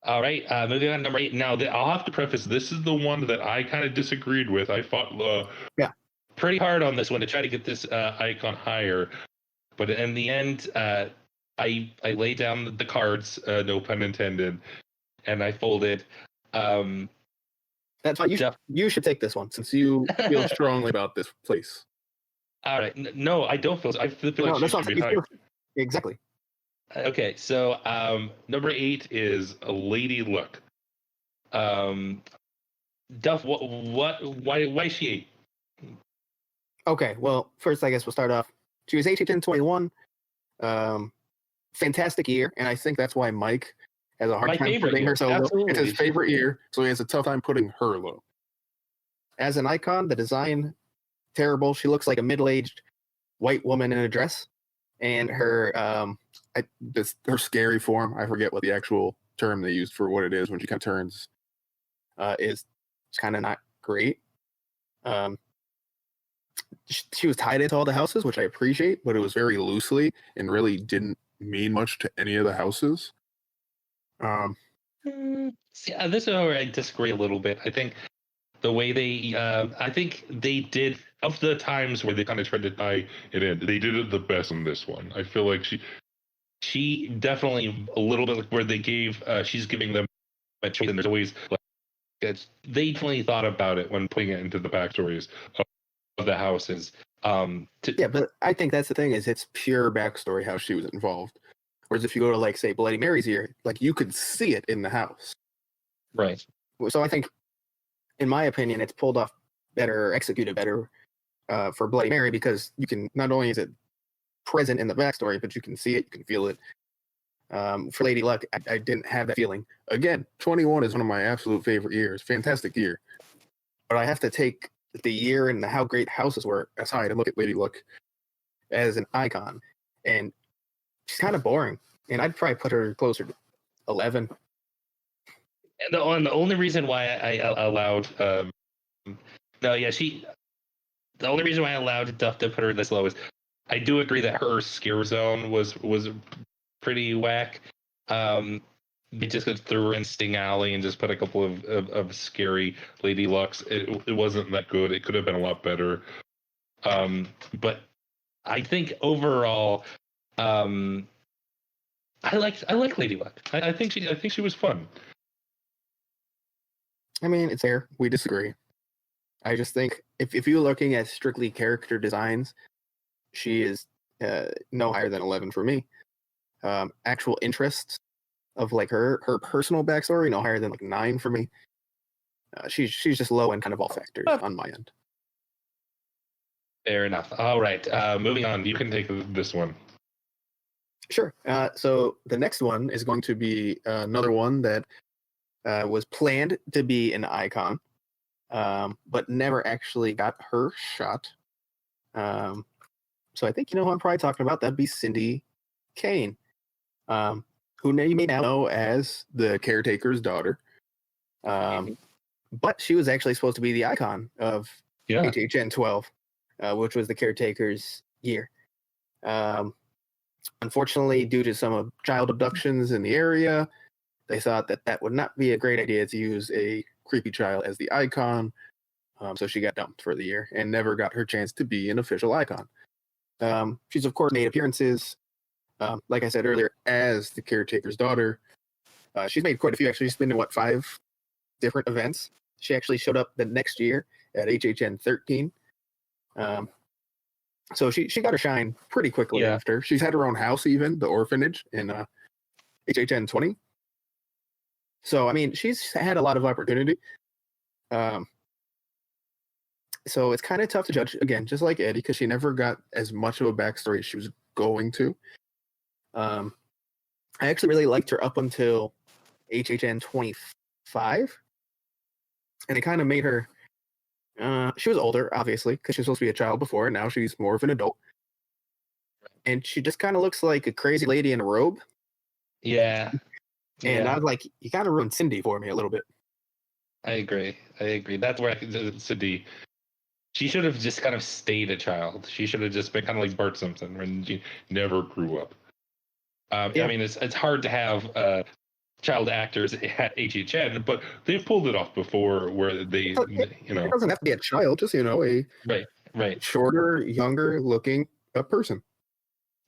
Speaker 1: All right, moving on to number 8. Now, I'll have to preface, this is the one that I kind of disagreed with. I fought pretty hard on this one to try to get this icon higher. But in the end, I laid down the cards, no pun intended, and I folded.
Speaker 6: That's why you should take this one, since you feel strongly about this place.
Speaker 1: All right. No, I don't feel so. I feel like she should be higher.
Speaker 6: Exactly.
Speaker 1: Okay, so number 8 is Lady Luck. Duff, why is she 8?
Speaker 6: Okay, well, first I guess we'll start off. She was HHN21. Fantastic year, and I think that's why Mike has a hard time putting her so low. It's his favorite year, so he has a tough time putting her low. As an icon, the design, terrible. She looks like a middle-aged white woman in a dress. and her her scary form. I forget what the actual term they used for what it is when she kind of turns. Is kind of not great. She was tied into all the houses, which I appreciate, but it was very loosely and really didn't mean much to any of the houses.
Speaker 1: See, this is where I disagree a little bit. I think the way I think they did, of the times where they kind of tried to tie it in, they did it the best in this one. I feel like she definitely a little bit like where they gave, she's giving them a choice, and there's always like, they definitely thought about it when putting it into the backstories of the houses.
Speaker 6: Yeah, but I think that's the thing, is it's pure backstory how she was involved. Whereas if you go to, like, say, Bloody Mary's here, like, you could see it in the house.
Speaker 1: Right.
Speaker 6: So I think, in my opinion, it's pulled off better, executed better for Bloody Mary, because you can, not only is it present in the backstory, but you can see it, you can feel it. For Lady Luck, I didn't have that feeling. Again, 21 is one of my absolute favorite years. Fantastic year. But I have to take the year and how great houses were aside and look at Lady Luck as an icon. And she's kind of boring. And I'd probably put her closer to 11.
Speaker 1: And the only reason why I allowed, the only reason why I allowed Duff to put her this low is I do agree that her scare zone was pretty whack. They just threw her in Sting Alley and just put a couple of scary Lady Lucks. It wasn't that good. It could have been a lot better. But I think overall, I like Lady Luck. I think she was fun.
Speaker 6: I mean, it's fair. We disagree. I just think if you're looking at strictly character designs, she is no higher than 11 for me. Actual interests of like her personal backstory, no higher than like 9 for me. She's just low in kind of all factors on my end.
Speaker 1: Fair enough. All right. Moving on. You can take this one.
Speaker 6: Sure. So the next one is going to be another one that was planned to be an icon, but never actually got her shot. So I think you know who I'm probably talking about. That'd be Cindy Kane, who you may now know as the caretaker's daughter. But she was actually supposed to be the icon of HHN 12, which was the caretaker's year. Unfortunately, due to some child abductions in the area, they thought that would not be a great idea to use a creepy child as the icon. So she got dumped for the year and never got her chance to be an official icon. She's, of course, made appearances, like I said earlier, as the caretaker's daughter. She's made quite a few, actually. She's been in, 5 different events. She actually showed up the next year at HHN30. So she got her shine pretty quickly after. She's had her own house, even, the orphanage, in HHN20. So, I mean, she's had a lot of opportunity. So it's kind of tough to judge, again, just like Eddie, because she never got as much of a backstory as she was going to. I actually really liked her up until HHN 25. And it kind of made her... she was older, obviously, because she was supposed to be a child before, and now she's more of an adult. And she just kind of looks like a crazy lady in a robe.
Speaker 1: Yeah.
Speaker 6: And I was like, you kind of ruined Cindy for me a little bit.
Speaker 1: I agree. That's where Cindy... She should have just kind of stayed a child. She should have just been kind of like Bart Simpson when she never grew up. I mean, it's hard to have child actors at HHN, but they've pulled it off before where they,
Speaker 6: It doesn't have to be a child, just, a
Speaker 1: right.
Speaker 6: shorter, younger looking person.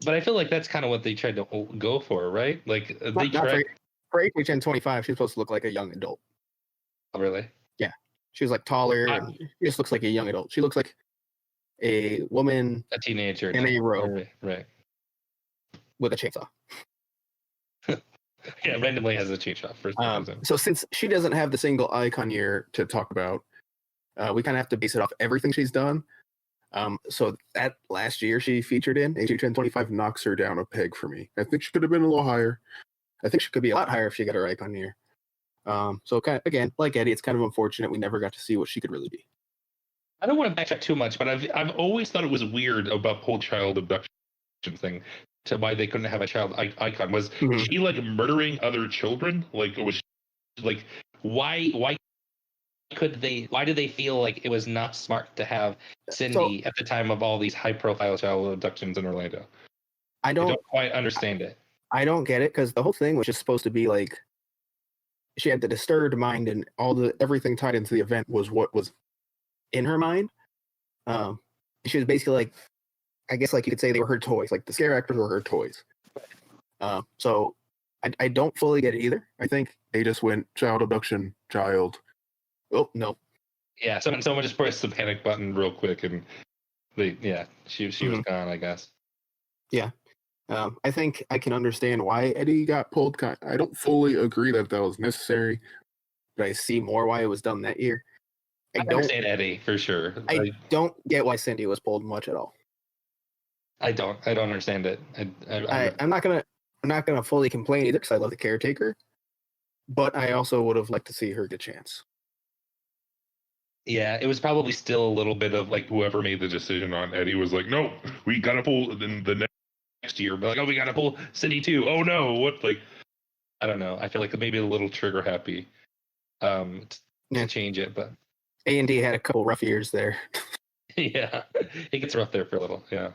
Speaker 1: But I feel like that's kind of what they tried to go for, right? Like,
Speaker 6: for HHN 25, she's supposed to look like a young adult.
Speaker 1: Oh, really?
Speaker 6: Yeah. She was like taller. And she just looks like a young adult. She looks like a woman,
Speaker 1: a teenager
Speaker 6: in a robe,
Speaker 1: right,
Speaker 6: with a chainsaw.
Speaker 1: Yeah, randomly has a chainsaw for some reason.
Speaker 6: So since she doesn't have the single icon year to talk about, we kind of have to base it off everything she's done. So that last year she featured in HHN 25 knocks her down a peg for me. I think she could have been a little higher. I think she could be a lot higher if she got her icon year. So kind of, again, like Eddie, it's kind of unfortunate we never got to see what she could really be.
Speaker 1: I don't want to backtrack too much, but I've always thought it was weird about whole child abduction
Speaker 5: thing to why they couldn't have a child icon. Was
Speaker 6: Mhm.
Speaker 5: she like murdering other children? Like, was she, like why why did they feel like it was not smart to have Cindy at the time of all these high profile child abductions in Orlando?
Speaker 6: I
Speaker 5: I
Speaker 6: don't
Speaker 5: don't quite understand it.
Speaker 6: I don't get it because the whole thing was just supposed to be like she had the disturbed mind and everything tied into the event was what was in her mind. She was basically like, I guess like you could say they were her toys, like the scare actors were her toys. So I don't fully get it either. I think they just went child abduction, child. Oh no.
Speaker 5: Yeah, someone just pressed the panic button real quick, and she was gone, I guess.
Speaker 6: Yeah. I think I can understand why Eddie got pulled. I don't fully agree that was necessary, but I see more why it was done that year.
Speaker 5: I understand Eddie for sure.
Speaker 6: I don't get why Cindy was pulled much at all.
Speaker 5: I don't understand it.
Speaker 6: I'm not gonna fully complain either because I love the caretaker, but I also would have liked to see her get a chance.
Speaker 5: Yeah, it was probably still a little bit of like whoever made the decision on Eddie was like, no, we gotta pull in the next year. But like, oh, we gotta pull Cindy too. Oh no, what? Like, I don't know. I feel like maybe a little trigger happy to change it, but
Speaker 6: A&D had a couple rough years there.
Speaker 5: yeah, it gets rough there for a little. Yeah.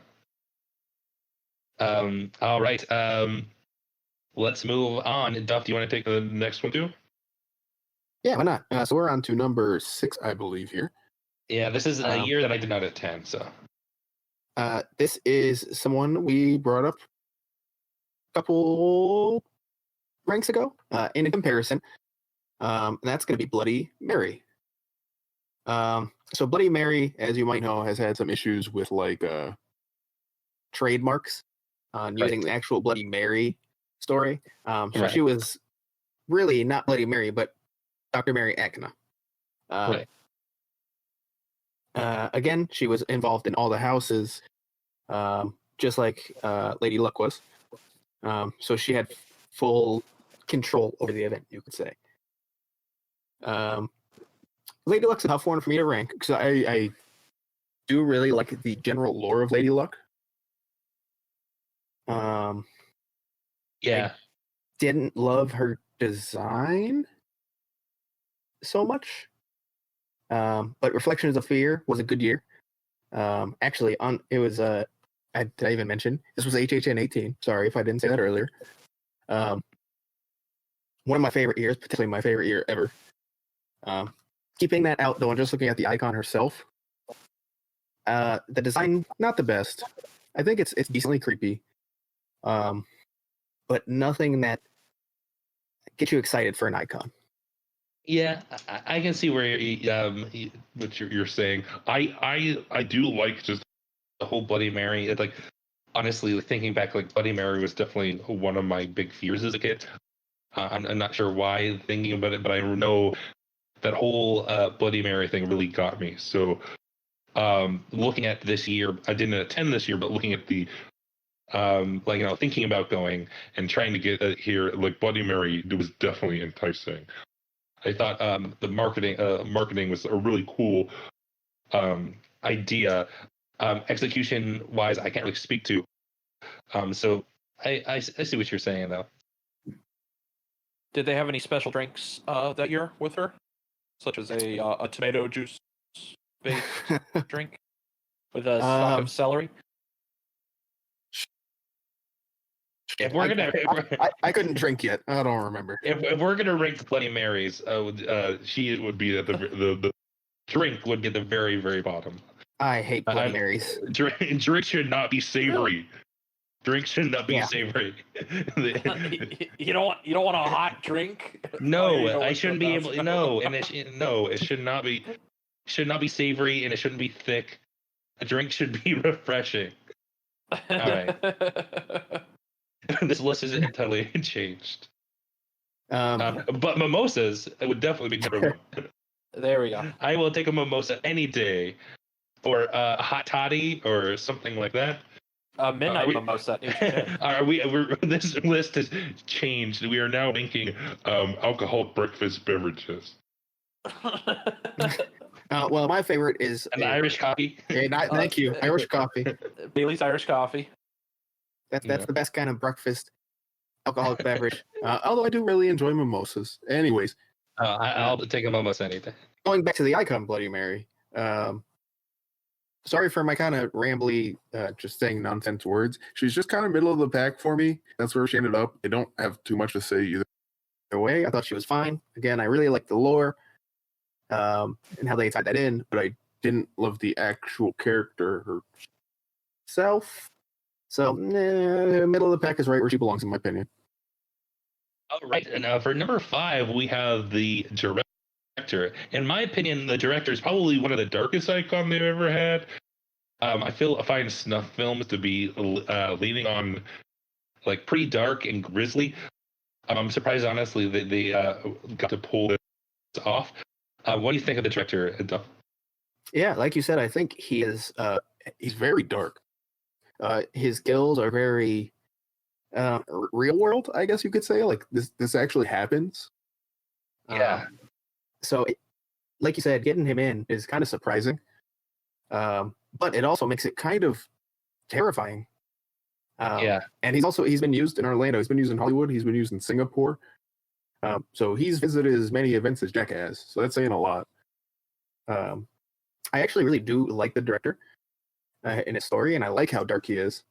Speaker 5: All right. Let's move on. Duff, do you want to take the next one too?
Speaker 6: Yeah, why not? So we're on to number 6, I believe, here.
Speaker 5: Yeah, this is a year that I did not attend. So
Speaker 6: this is someone we brought up a couple ranks ago in a comparison. And that's going to be Bloody Mary. So Bloody Mary, as you might know, has had some issues with like trademarks on using the actual Bloody Mary story. So she was really not Bloody Mary, but Dr. Mary Ackna. Again, she was involved in all the houses, just like Lady Luck was. So she had full control over the event, you could say. Lady Luck's a tough one for me to rank because I do really like the general lore of Lady Luck.
Speaker 5: Yeah,
Speaker 6: I didn't love her design so much. But Reflections of Fear was a good year. Actually, it was did I even mention this was HHN 18? Sorry if I didn't say that earlier. One of my favorite years, potentially my favorite year ever. Keeping that out though, and just looking at the icon herself, the design not the best. I think it's decently creepy, but nothing that gets you excited for an icon.
Speaker 5: Yeah, I can see where what you're saying. I do like just the whole Bloody Mary. It's like honestly, thinking back, like Bloody Mary was definitely one of my big fears as a kid. I'm not sure why thinking about it, but I know that whole Bloody Mary thing really got me. So looking at this year, I didn't attend this year, but looking at the thinking about going and trying to get here, like Bloody Mary, it was definitely enticing. I thought the marketing was a really cool idea. Execution wise, I can't really speak to. So I see what you're saying though.
Speaker 3: Did they have any special drinks that year with her, such as a tomato juice based drink with a stalk of celery?
Speaker 5: If we're
Speaker 6: I couldn't drink yet. I don't remember.
Speaker 5: If we're gonna rank Bloody Marys, she would be at the drink would be at the very, very bottom.
Speaker 6: I hate Bloody Marys.
Speaker 5: Drink should not be savory. Drink should not be savory.
Speaker 3: You don't want a hot drink?
Speaker 5: No, I shouldn't be able. No, and it should not be. Should not be savory, and it shouldn't be thick. A drink should be refreshing. All right. This list is entirely changed. But mimosas would definitely be number one.
Speaker 3: There we go.
Speaker 5: I will take a mimosa any day, or a hot toddy, or something like that.
Speaker 3: Midnight mimosa.
Speaker 5: This list has changed. We are now making alcoholic breakfast beverages.
Speaker 6: Well, my favorite is
Speaker 5: an Irish coffee.
Speaker 6: Thank you, Irish coffee.
Speaker 3: Bailey's Irish coffee.
Speaker 6: That's the best kind of breakfast alcoholic beverage. Although I do really enjoy mimosas. Anyways,
Speaker 1: I'll take a mimosa any day.
Speaker 6: going back to the icon Bloody Mary. Sorry for my kind of rambly, just saying nonsense words. She's just kind of middle of the pack for me. That's where she ended up. I don't have too much to say either way. I thought she was fine. Again, I really like the lore and how they tied that in, but I didn't love the actual character herself. So, middle of the pack is right where she belongs, in my opinion.
Speaker 5: All right, and for number 5, we have the director. In my opinion, the director is probably one of the darkest icons they've ever had. I find snuff films to be leaning on like pretty dark and grisly. I'm surprised, honestly, that they got to pull this off. What do you think of the director?
Speaker 6: Yeah, like you said, I think he is. He's very dark. His skills are very real world, I guess you could say. Like this actually happens.
Speaker 1: Yeah.
Speaker 6: So, like you said, getting him in is kind of surprising, but it also makes it kind of terrifying. And he's been used in Orlando. He's been used in Hollywood. He's been used in Singapore. So he's visited as many events as Jack has. So that's saying a lot. I actually really do like the director in his story, and I like how dark he is.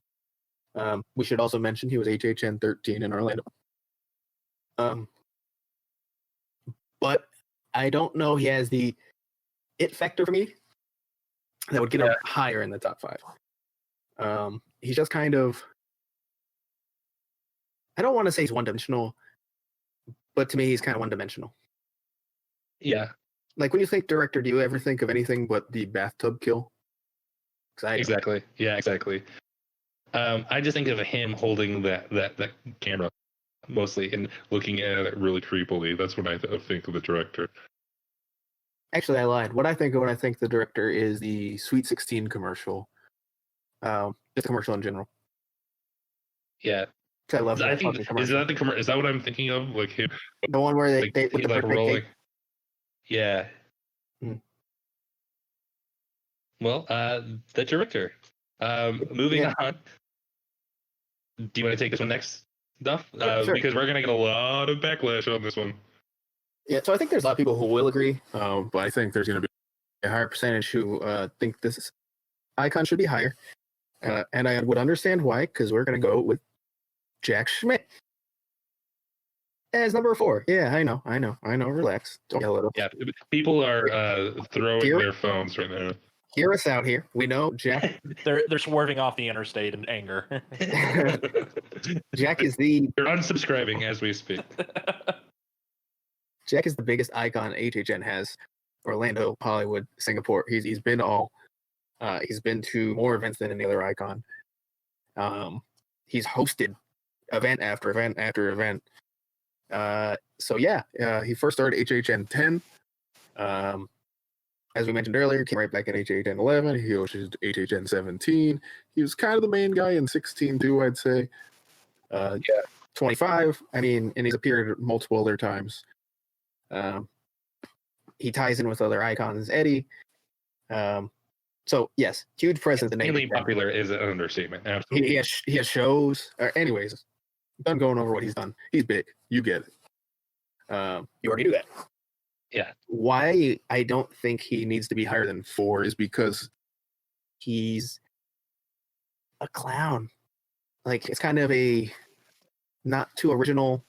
Speaker 6: We should also mention he was HHN30 in Orlando. But I don't know he has the it factor for me that would get him higher in the top 5. He's just kind of, I don't want to say he's one-dimensional, but to me he's kind of one-dimensional.
Speaker 1: Yeah.
Speaker 6: Like when you think director, do you ever think of anything but the bathtub kill?
Speaker 1: Exactly. Yeah, exactly. I just think of him holding that camera mostly and looking at it really creepily. That's what I think of the director.
Speaker 6: Actually, I lied. What I think of when I think the director is the Sweet 16 commercial. Just commercial in general.
Speaker 1: Yeah.
Speaker 6: I love that.
Speaker 5: Is that the commercial? Is that what I'm thinking of? Like him,
Speaker 6: the one where they with the
Speaker 5: like rolling.
Speaker 6: cake.
Speaker 1: Yeah. Well, the director. Moving on. Do you want to take this one next, Duff?
Speaker 6: Sure.
Speaker 5: Because we're gonna get a lot of backlash on this one.
Speaker 6: Yeah, so I think there's a lot of people who will agree, but I think there's going to be a higher percentage who think this icon should be higher. And I would understand why, because we're going to go with Jack Schmidt as number 4. Yeah, I know. Relax. Don't yell at us.
Speaker 5: Yeah, people are throwing their phones right now.
Speaker 6: Hear us out here. We know Jack.
Speaker 3: They're swerving off the interstate in anger.
Speaker 6: Jack is the.
Speaker 5: They're unsubscribing as we speak.
Speaker 6: Jack is the biggest icon HHN has. Orlando, Hollywood, Singapore. He's been all. He's been to more events than any other icon. He's hosted event after event after event. So yeah, he first started HHN10. As we mentioned earlier, came right back in HHN11. He hosted HHN17. He was kind of the main guy in 16 too, I'd say. 25. I mean, and he's appeared multiple other times. He ties in with other icons, Eddie. So yes, huge presence in
Speaker 5: Extremely popular is an understatement. Absolutely.
Speaker 6: He has shows. Anyways, done going over what he's done. He's big. You get it. You already knew that.
Speaker 1: Yeah.
Speaker 6: Why I don't think he needs to be higher than 4 is because he's a clown. Like, it's kind of a not too original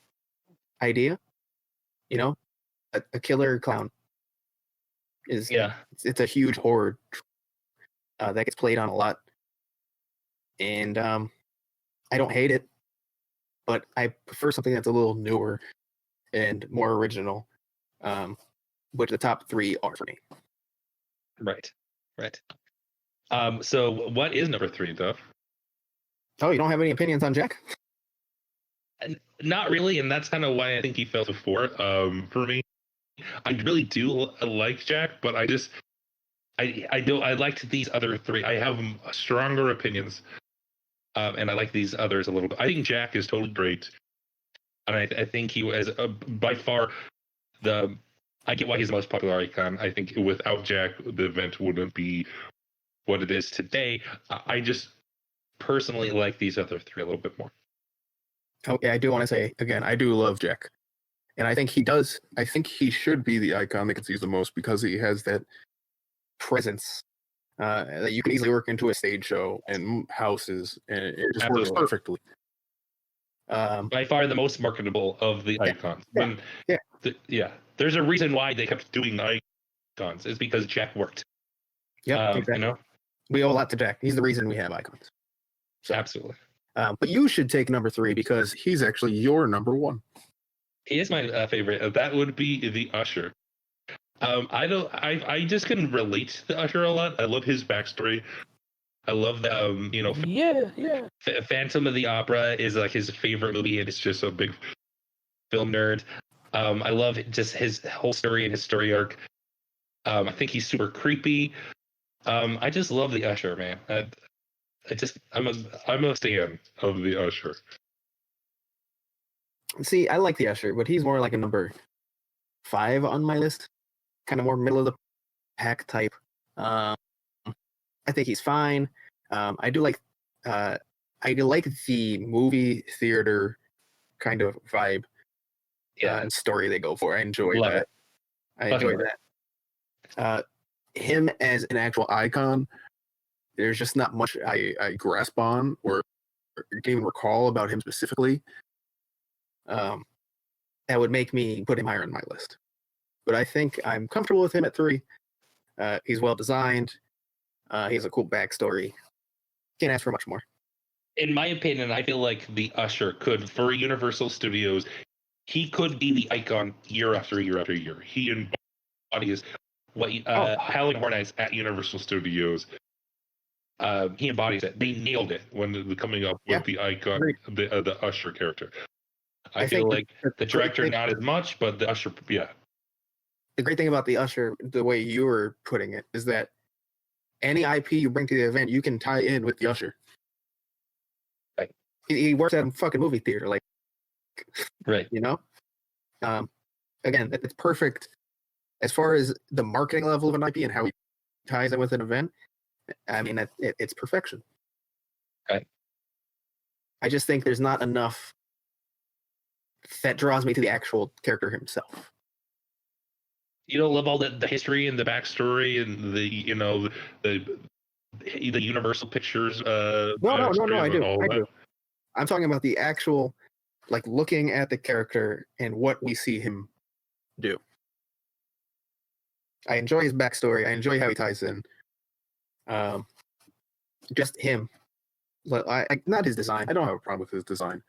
Speaker 6: idea, you know? A killer clown is it's a huge horror that gets played on a lot, and I don't hate it, but I prefer something that's a little newer and more original, which the top 3 are for me.
Speaker 1: Right. So what is number 3, Duff?
Speaker 6: Oh, you don't have any opinions on Jack?
Speaker 5: Not really, and that's kind of why I think he fell to 4. For me, I really do like Jack, but I liked these other 3. I have stronger opinions, and I like these others a little bit. I think Jack is totally great, and I think he was by far I get why he's the most popular icon. I think without Jack, the event wouldn't be what it is today. personally like these other three a little bit more.
Speaker 6: Okay, I do want to say again, I do love Jack, and I think he does. I think he should be the icon that gets used the most because he has that presence that you can easily work into a stage show and houses, and it just works
Speaker 5: Absolutely.
Speaker 6: perfectly.
Speaker 5: By far the most marketable of the icons.
Speaker 6: Yeah.
Speaker 5: There's a reason why they kept doing icons. It's because Jack worked.
Speaker 6: Yeah, exactly.
Speaker 5: You know,
Speaker 6: we owe a lot to Jack. He's the reason we have icons. So,
Speaker 5: absolutely.
Speaker 6: But you should take number 3 because he's actually your number 1.
Speaker 5: He is my favorite. That would be the Usher. I just can relate to Usher a lot. I love his backstory. I love that. Phantom of the Opera is like his favorite movie, and it's just a big film nerd. I love just his whole story and his story arc. I think he's super creepy. I just love the Usher, man. I'm a fan of the Usher.
Speaker 6: See, I like the Usher, but he's more like a number 5 on my list. Kind of more middle of the pack type. I think he's fine. I do like the movie theater kind of vibe and story they go for. I enjoy
Speaker 5: Love
Speaker 6: that.
Speaker 5: it.
Speaker 6: I enjoy that. Him as an actual icon, there's just not much I grasp on or can even recall about him specifically. That would make me put him higher on my list. But I think I'm comfortable with him at 3. He's well designed. He has a cool backstory. Can't ask for much more.
Speaker 5: In my opinion, I feel like the Usher could, for Universal Studios, he could be the icon year after year after year. He embodies what Howling Horror Nights at Universal Studios. He embodies it. They nailed it when coming up with the icon, the Usher character. I feel like the director not as much, but the Usher, yeah.
Speaker 6: The great thing about the Usher, the way you were putting it, is that any IP you bring to the event, you can tie in with the Usher.
Speaker 5: Right.
Speaker 6: He works at a fucking movie theater, like,
Speaker 5: right.
Speaker 6: You know. Again, it's perfect as far as the marketing level of an IP and how he ties in with an event. I mean, it's perfection.
Speaker 5: Right.
Speaker 6: I just think there's not enough that draws me to the actual character himself.
Speaker 5: You don't love all the history and the backstory and the Universal Pictures.
Speaker 6: No, I do. I'm talking about the actual, like, looking at the character and what we see him do. I enjoy his backstory. I enjoy how he ties in. Just him. Not his design. I don't have a problem with his design,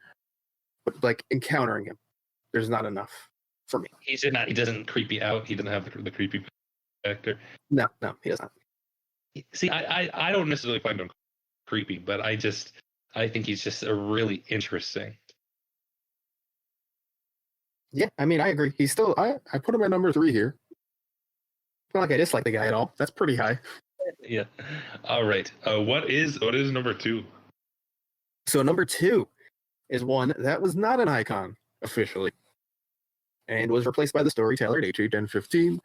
Speaker 6: but like encountering him, there's not enough for me.
Speaker 5: He doesn't creep you out. He doesn't have the creepy factor.
Speaker 6: No, he does not.
Speaker 5: See, I don't necessarily find him creepy, but I think he's just a really interesting.
Speaker 6: Yeah, I mean, I agree. He's still. I put him at number 3 here. It's not like I dislike the guy at all. That's pretty high.
Speaker 5: Yeah. All right. What is number 2?
Speaker 6: So number 2 is one that was not an icon officially, and was replaced by the storyteller at HHN15.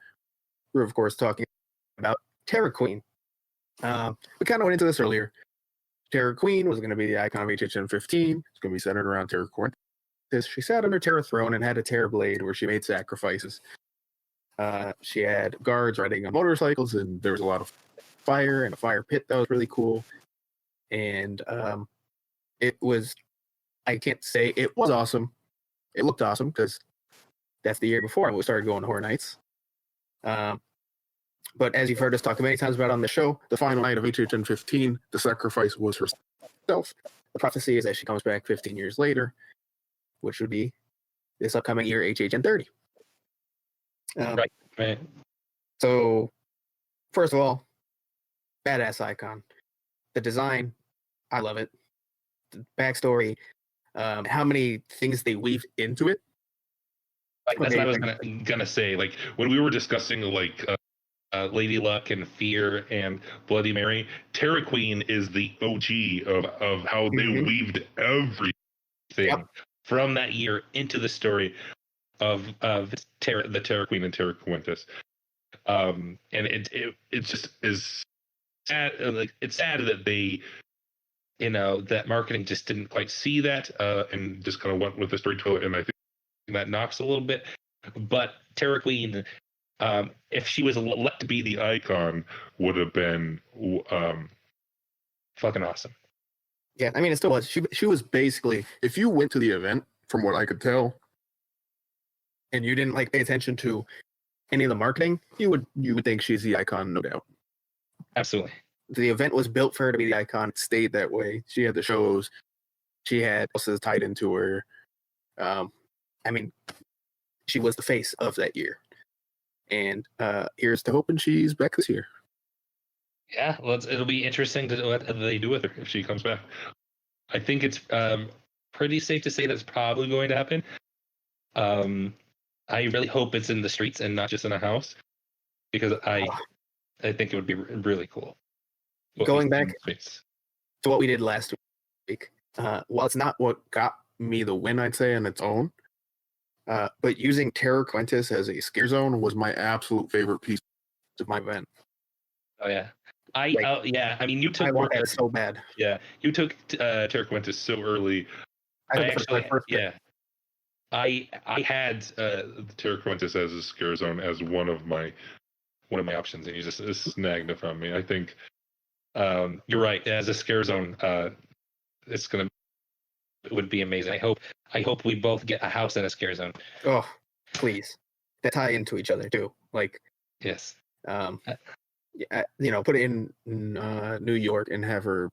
Speaker 6: We're of course talking about Terror Queen. We kind of went into this earlier. Terror Queen was going to be the icon of HHN15. It's going to be centered around Terror Queen. She sat on her Terror throne and had a Terror blade where she made sacrifices. She had guards riding on motorcycles, and there was a lot of fire and a fire pit that was really cool. And it was, I can't say it was awesome. It looked awesome because that's the year before I started going to Horror Nights. But as you've heard us talk many times about on the show, the final night of HHN15, the sacrifice was herself. The prophecy is that she comes back 15 years later, which would be this upcoming year, HHN30.
Speaker 5: Right.
Speaker 6: So, first of all, badass icon. The design, I love it. The backstory, how many things they weave into it.
Speaker 5: Like, that's what I was gonna say. Like when we were discussing like Lady Luck and Fear and Bloody Mary, Terror Queen is the OG of how they weaved everything from that year into the story of the Terror Queen and Terror Quintus. And it just is sad. Like, it's sad that they that marketing just didn't quite see that and just kind of went with the storyteller, and I think that knocks a little bit. But Terra Queen, if she was let to be the icon, would have been fucking awesome.
Speaker 6: Yeah, I mean, it still was. She was basically, if you went to the event, from what I could tell, and you didn't like pay attention to any of the marketing, you would think she's the icon, no doubt.
Speaker 1: Absolutely.
Speaker 6: The event was built for her to be the icon. It stayed that way. She had the shows. She had houses tied into her. I mean, she was the face of that year. And here's to hoping she's back this year.
Speaker 1: Yeah, well, it'll be interesting to what they do with her
Speaker 5: If she comes back, I think it's pretty safe to say that's probably going to happen. I really hope it's in the streets and not just in a house, because I think it would be really cool.
Speaker 6: Going back to what we did last week, while it's not what got me the win, I'd say, on its own, but using Terra Quintus as a scare zone was my absolute favorite piece of my event.
Speaker 1: Oh yeah,
Speaker 6: yeah.
Speaker 1: I mean, you took
Speaker 6: I want that so bad.
Speaker 5: Yeah, you took Terra Quintus so early. I had the Terra Quintus as a scare zone as one of my options, and you just snagged it from me. I think you're right. As a scare zone, it would be amazing. I hope we both get a house in a scare zone.
Speaker 6: Oh, please. They tie into each other too. Like,
Speaker 1: yes.
Speaker 6: Put it in New York and have her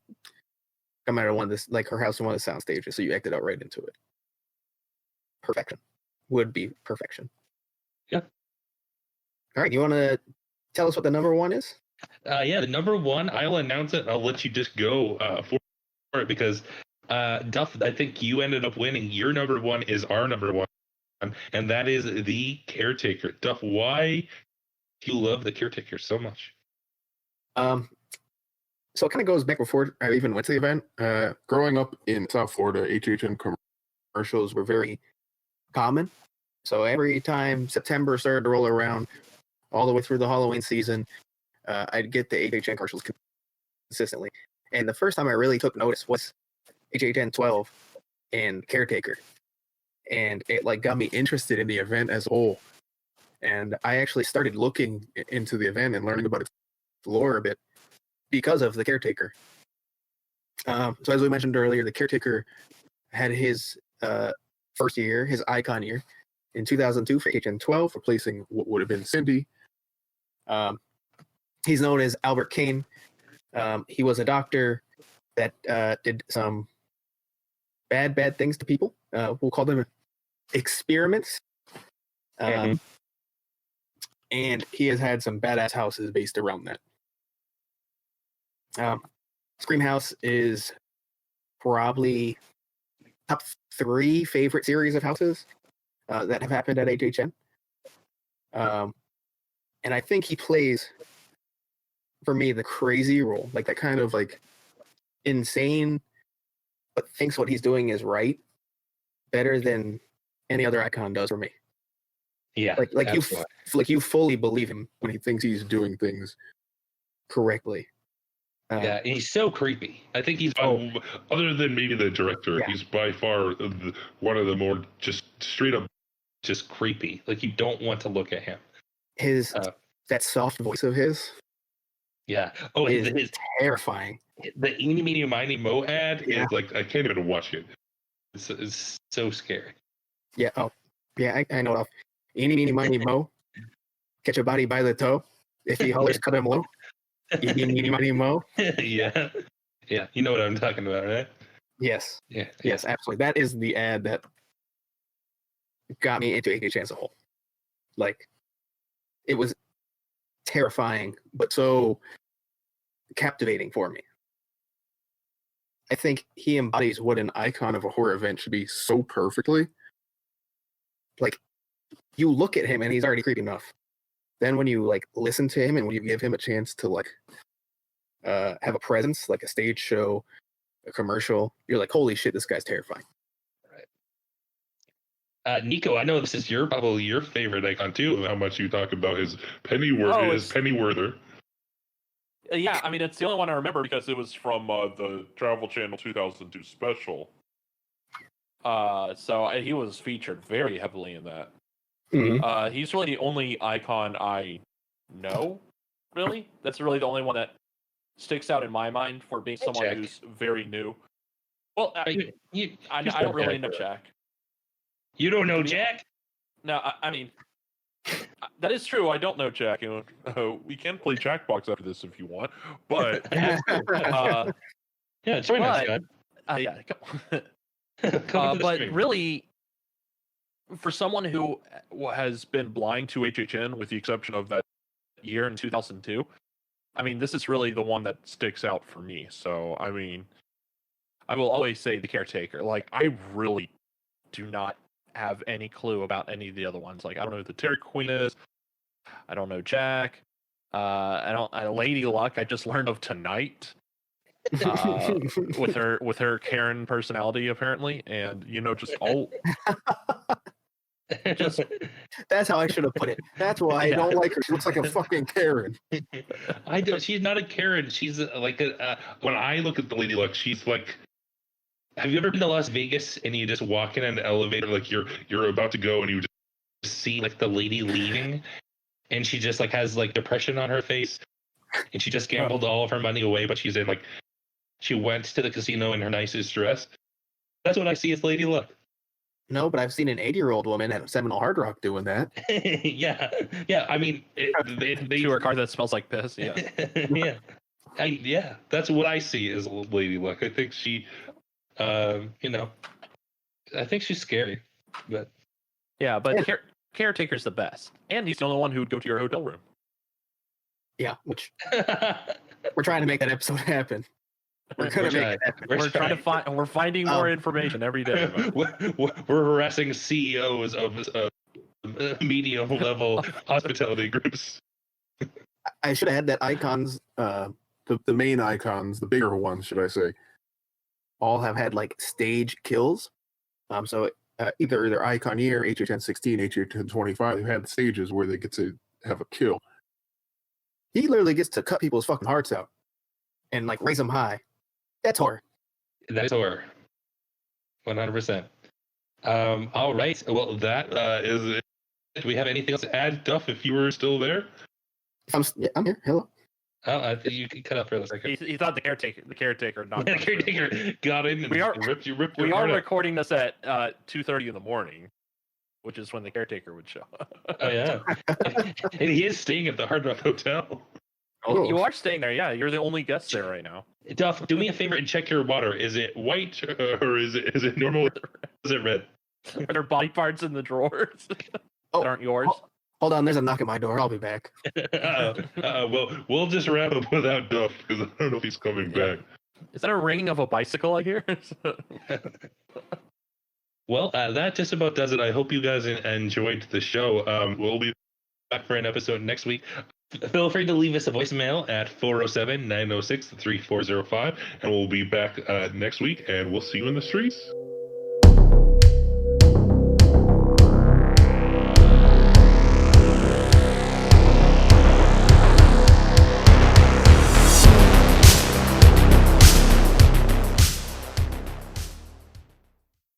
Speaker 6: come out of one of this, like her house in one of the sound stages, so you acted out right into it. Perfection. Would be perfection.
Speaker 1: Yeah.
Speaker 6: All right, you want to tell us what the number one is?
Speaker 5: Yeah, the number one, I'll announce it. I'll let you just go for it, because Duff, I think you ended up winning. Your number one is our number one, and that is the Caretaker. Duff, why do you love the Caretaker so much?
Speaker 6: So it kind of goes back before I even went to the event. Growing up in South Florida, HHN commercials were very common. So every time September started to roll around, all the way through the Halloween season, I'd get the HHN commercials consistently. And the first time I really took notice was HHN12 and Caretaker. And it like got me interested in the event as a whole. And I actually started looking into the event and learning about its lore a bit because of the Caretaker. So as we mentioned earlier, the Caretaker had his first year, his icon year, in 2002 for HHN12, replacing what would have been Cindy. He's known as Albert Kane. He was a doctor that did some bad things to people. We'll call them experiments. And he has had some badass houses based around that. Scream House is probably top 3 favorite series of houses that have happened at HHN. And I think he plays, for me, the crazy role, like that kind of like insane, but thinks what he's doing is right, better than any other icon does for me.
Speaker 1: Yeah,
Speaker 6: you fully believe him when he thinks he's doing things correctly.
Speaker 1: Yeah, and he's so creepy. I think he's
Speaker 5: other than maybe the director, he's by far one of the more just straight up
Speaker 1: just creepy. Like you don't want to look at him.
Speaker 6: His that soft voice of his.
Speaker 1: Yeah.
Speaker 6: His terrifying.
Speaker 1: The Eeny Meeny Miny Mo ad
Speaker 5: is like I can't even watch it.
Speaker 1: It's so scary.
Speaker 6: Yeah. Oh, yeah. I know. Eeny Meeny Miny Mo, catch a body by the toe. If he hollers, cut him low. Eeny Meeny Miny Mo.
Speaker 1: Yeah. Yeah. You know what I'm talking about, right?
Speaker 6: Yes.
Speaker 1: Yeah.
Speaker 6: Yes, absolutely. That is the ad that got me into HHN as a whole. Like, it was terrifying, but so captivating for me. I think he embodies what an icon of a horror event should be so perfectly. Like, you look at him and he's already creepy enough. Then when you like listen to him and when you give him a chance to like have a presence, like a stage show, a commercial, you're like, holy shit, this guy's terrifying.
Speaker 1: Right. Nico, I know this is probably your favorite icon too.
Speaker 5: How much you talk about his Pennyworther.
Speaker 3: Yeah, I mean, it's the only one I remember because it was from the Travel Channel 2002 special. So he was featured very heavily in that.
Speaker 6: Mhm.
Speaker 3: He's really the only icon I know, really. That's really the only one that sticks out in my mind for being someone
Speaker 1: Jack.
Speaker 3: who's very new. Well, I
Speaker 5: Here's
Speaker 3: don't
Speaker 5: the
Speaker 3: really
Speaker 5: Jack.
Speaker 3: know Jack.
Speaker 5: You don't know
Speaker 3: To be-
Speaker 5: Jack?
Speaker 3: No, I mean, that is true. I don't know Jack. You know, we can play Jackbox after this if you want, but
Speaker 1: Yeah, join us,
Speaker 3: but-
Speaker 1: God.
Speaker 3: yeah,
Speaker 1: Come to the
Speaker 3: but
Speaker 1: stream.
Speaker 3: really, for someone who has been blind to HHN, with the exception of that year in 2002, I mean, this is really the one that sticks out for me. So, I mean, I will always say the Caretaker. Like, I really do not have any clue about any of the other ones. Like, I don't know who the Terry Queen is. I don't know Jack. Lady Luck. I just learned of tonight. With her Karen personality apparently, and just all just
Speaker 6: That's how I should have put it. That's why I
Speaker 3: Yeah.
Speaker 6: don't like her. She looks like a fucking Karen.
Speaker 5: I don't. She's not a Karen. She's like a. When I look at the Lady Luck, she's like. Have you ever been to Las Vegas and you just walk in an elevator like you're about to go and you just see like the lady leaving, and she just like has like depression on her face, and she just gambled all of her money away, but she's in like she went to the casino in her nicest dress. That's what I see as Lady Luck.
Speaker 6: No, but I've seen an 80-year-old woman at Seminole Hard Rock doing that.
Speaker 5: yeah. I mean, they
Speaker 3: to her car that smells like piss. Yeah,
Speaker 5: yeah. That's what I see as Lady Luck. I think she, I think she's scary, but
Speaker 3: yeah, but Caretaker's the best, and he's the only one who would go to your hotel room.
Speaker 6: Yeah, which we're trying to make that episode happen. We're gonna make it happen.
Speaker 3: We're trying to find. We're finding more information every day.
Speaker 5: we're harassing CEOs of medium level hospitality groups.
Speaker 7: I should have had that icons, the main icons, the bigger ones, should I say?
Speaker 6: All have had like stage kills.
Speaker 7: So either their icon year, HHN16, HHN25, they've had stages where they get to have a kill.
Speaker 6: He literally gets to cut people's fucking hearts out and like raise them high. That's horror.
Speaker 1: That is horror. 100%.
Speaker 5: All right. Well, that is it. Do we have anything else to add, Duff? If you were still there,
Speaker 6: I'm here. Hello.
Speaker 1: Oh, you can cut up for a second.
Speaker 3: He thought the caretaker, not
Speaker 5: the Caretaker got in and
Speaker 3: We are-
Speaker 5: ripped your
Speaker 3: We are
Speaker 5: heart out.
Speaker 3: recording this at 2:30 in the morning, which is when the caretaker would show.
Speaker 1: Oh yeah.
Speaker 5: And he is staying at the Hard Rock Hotel.
Speaker 6: Oh,
Speaker 3: You are staying there, yeah. You're the only guest there right now.
Speaker 5: Duff, do me a favor and check your water. Is it white or is it normal? Is it red?
Speaker 3: Are there body parts in the drawers
Speaker 6: Oh,
Speaker 3: that aren't yours?
Speaker 6: hold on. There's a knock at my door. I'll be back.
Speaker 5: Well, we'll just wrap up without Duff because I don't know if he's coming back.
Speaker 3: Is that a ringing of a bicycle I hear?
Speaker 5: Well, that just about does it. I hope you guys enjoyed the show. We'll be back for an episode next week. Feel free to leave us a voicemail at 407-906-3405, and we'll be back next week, and we'll see you in the streets.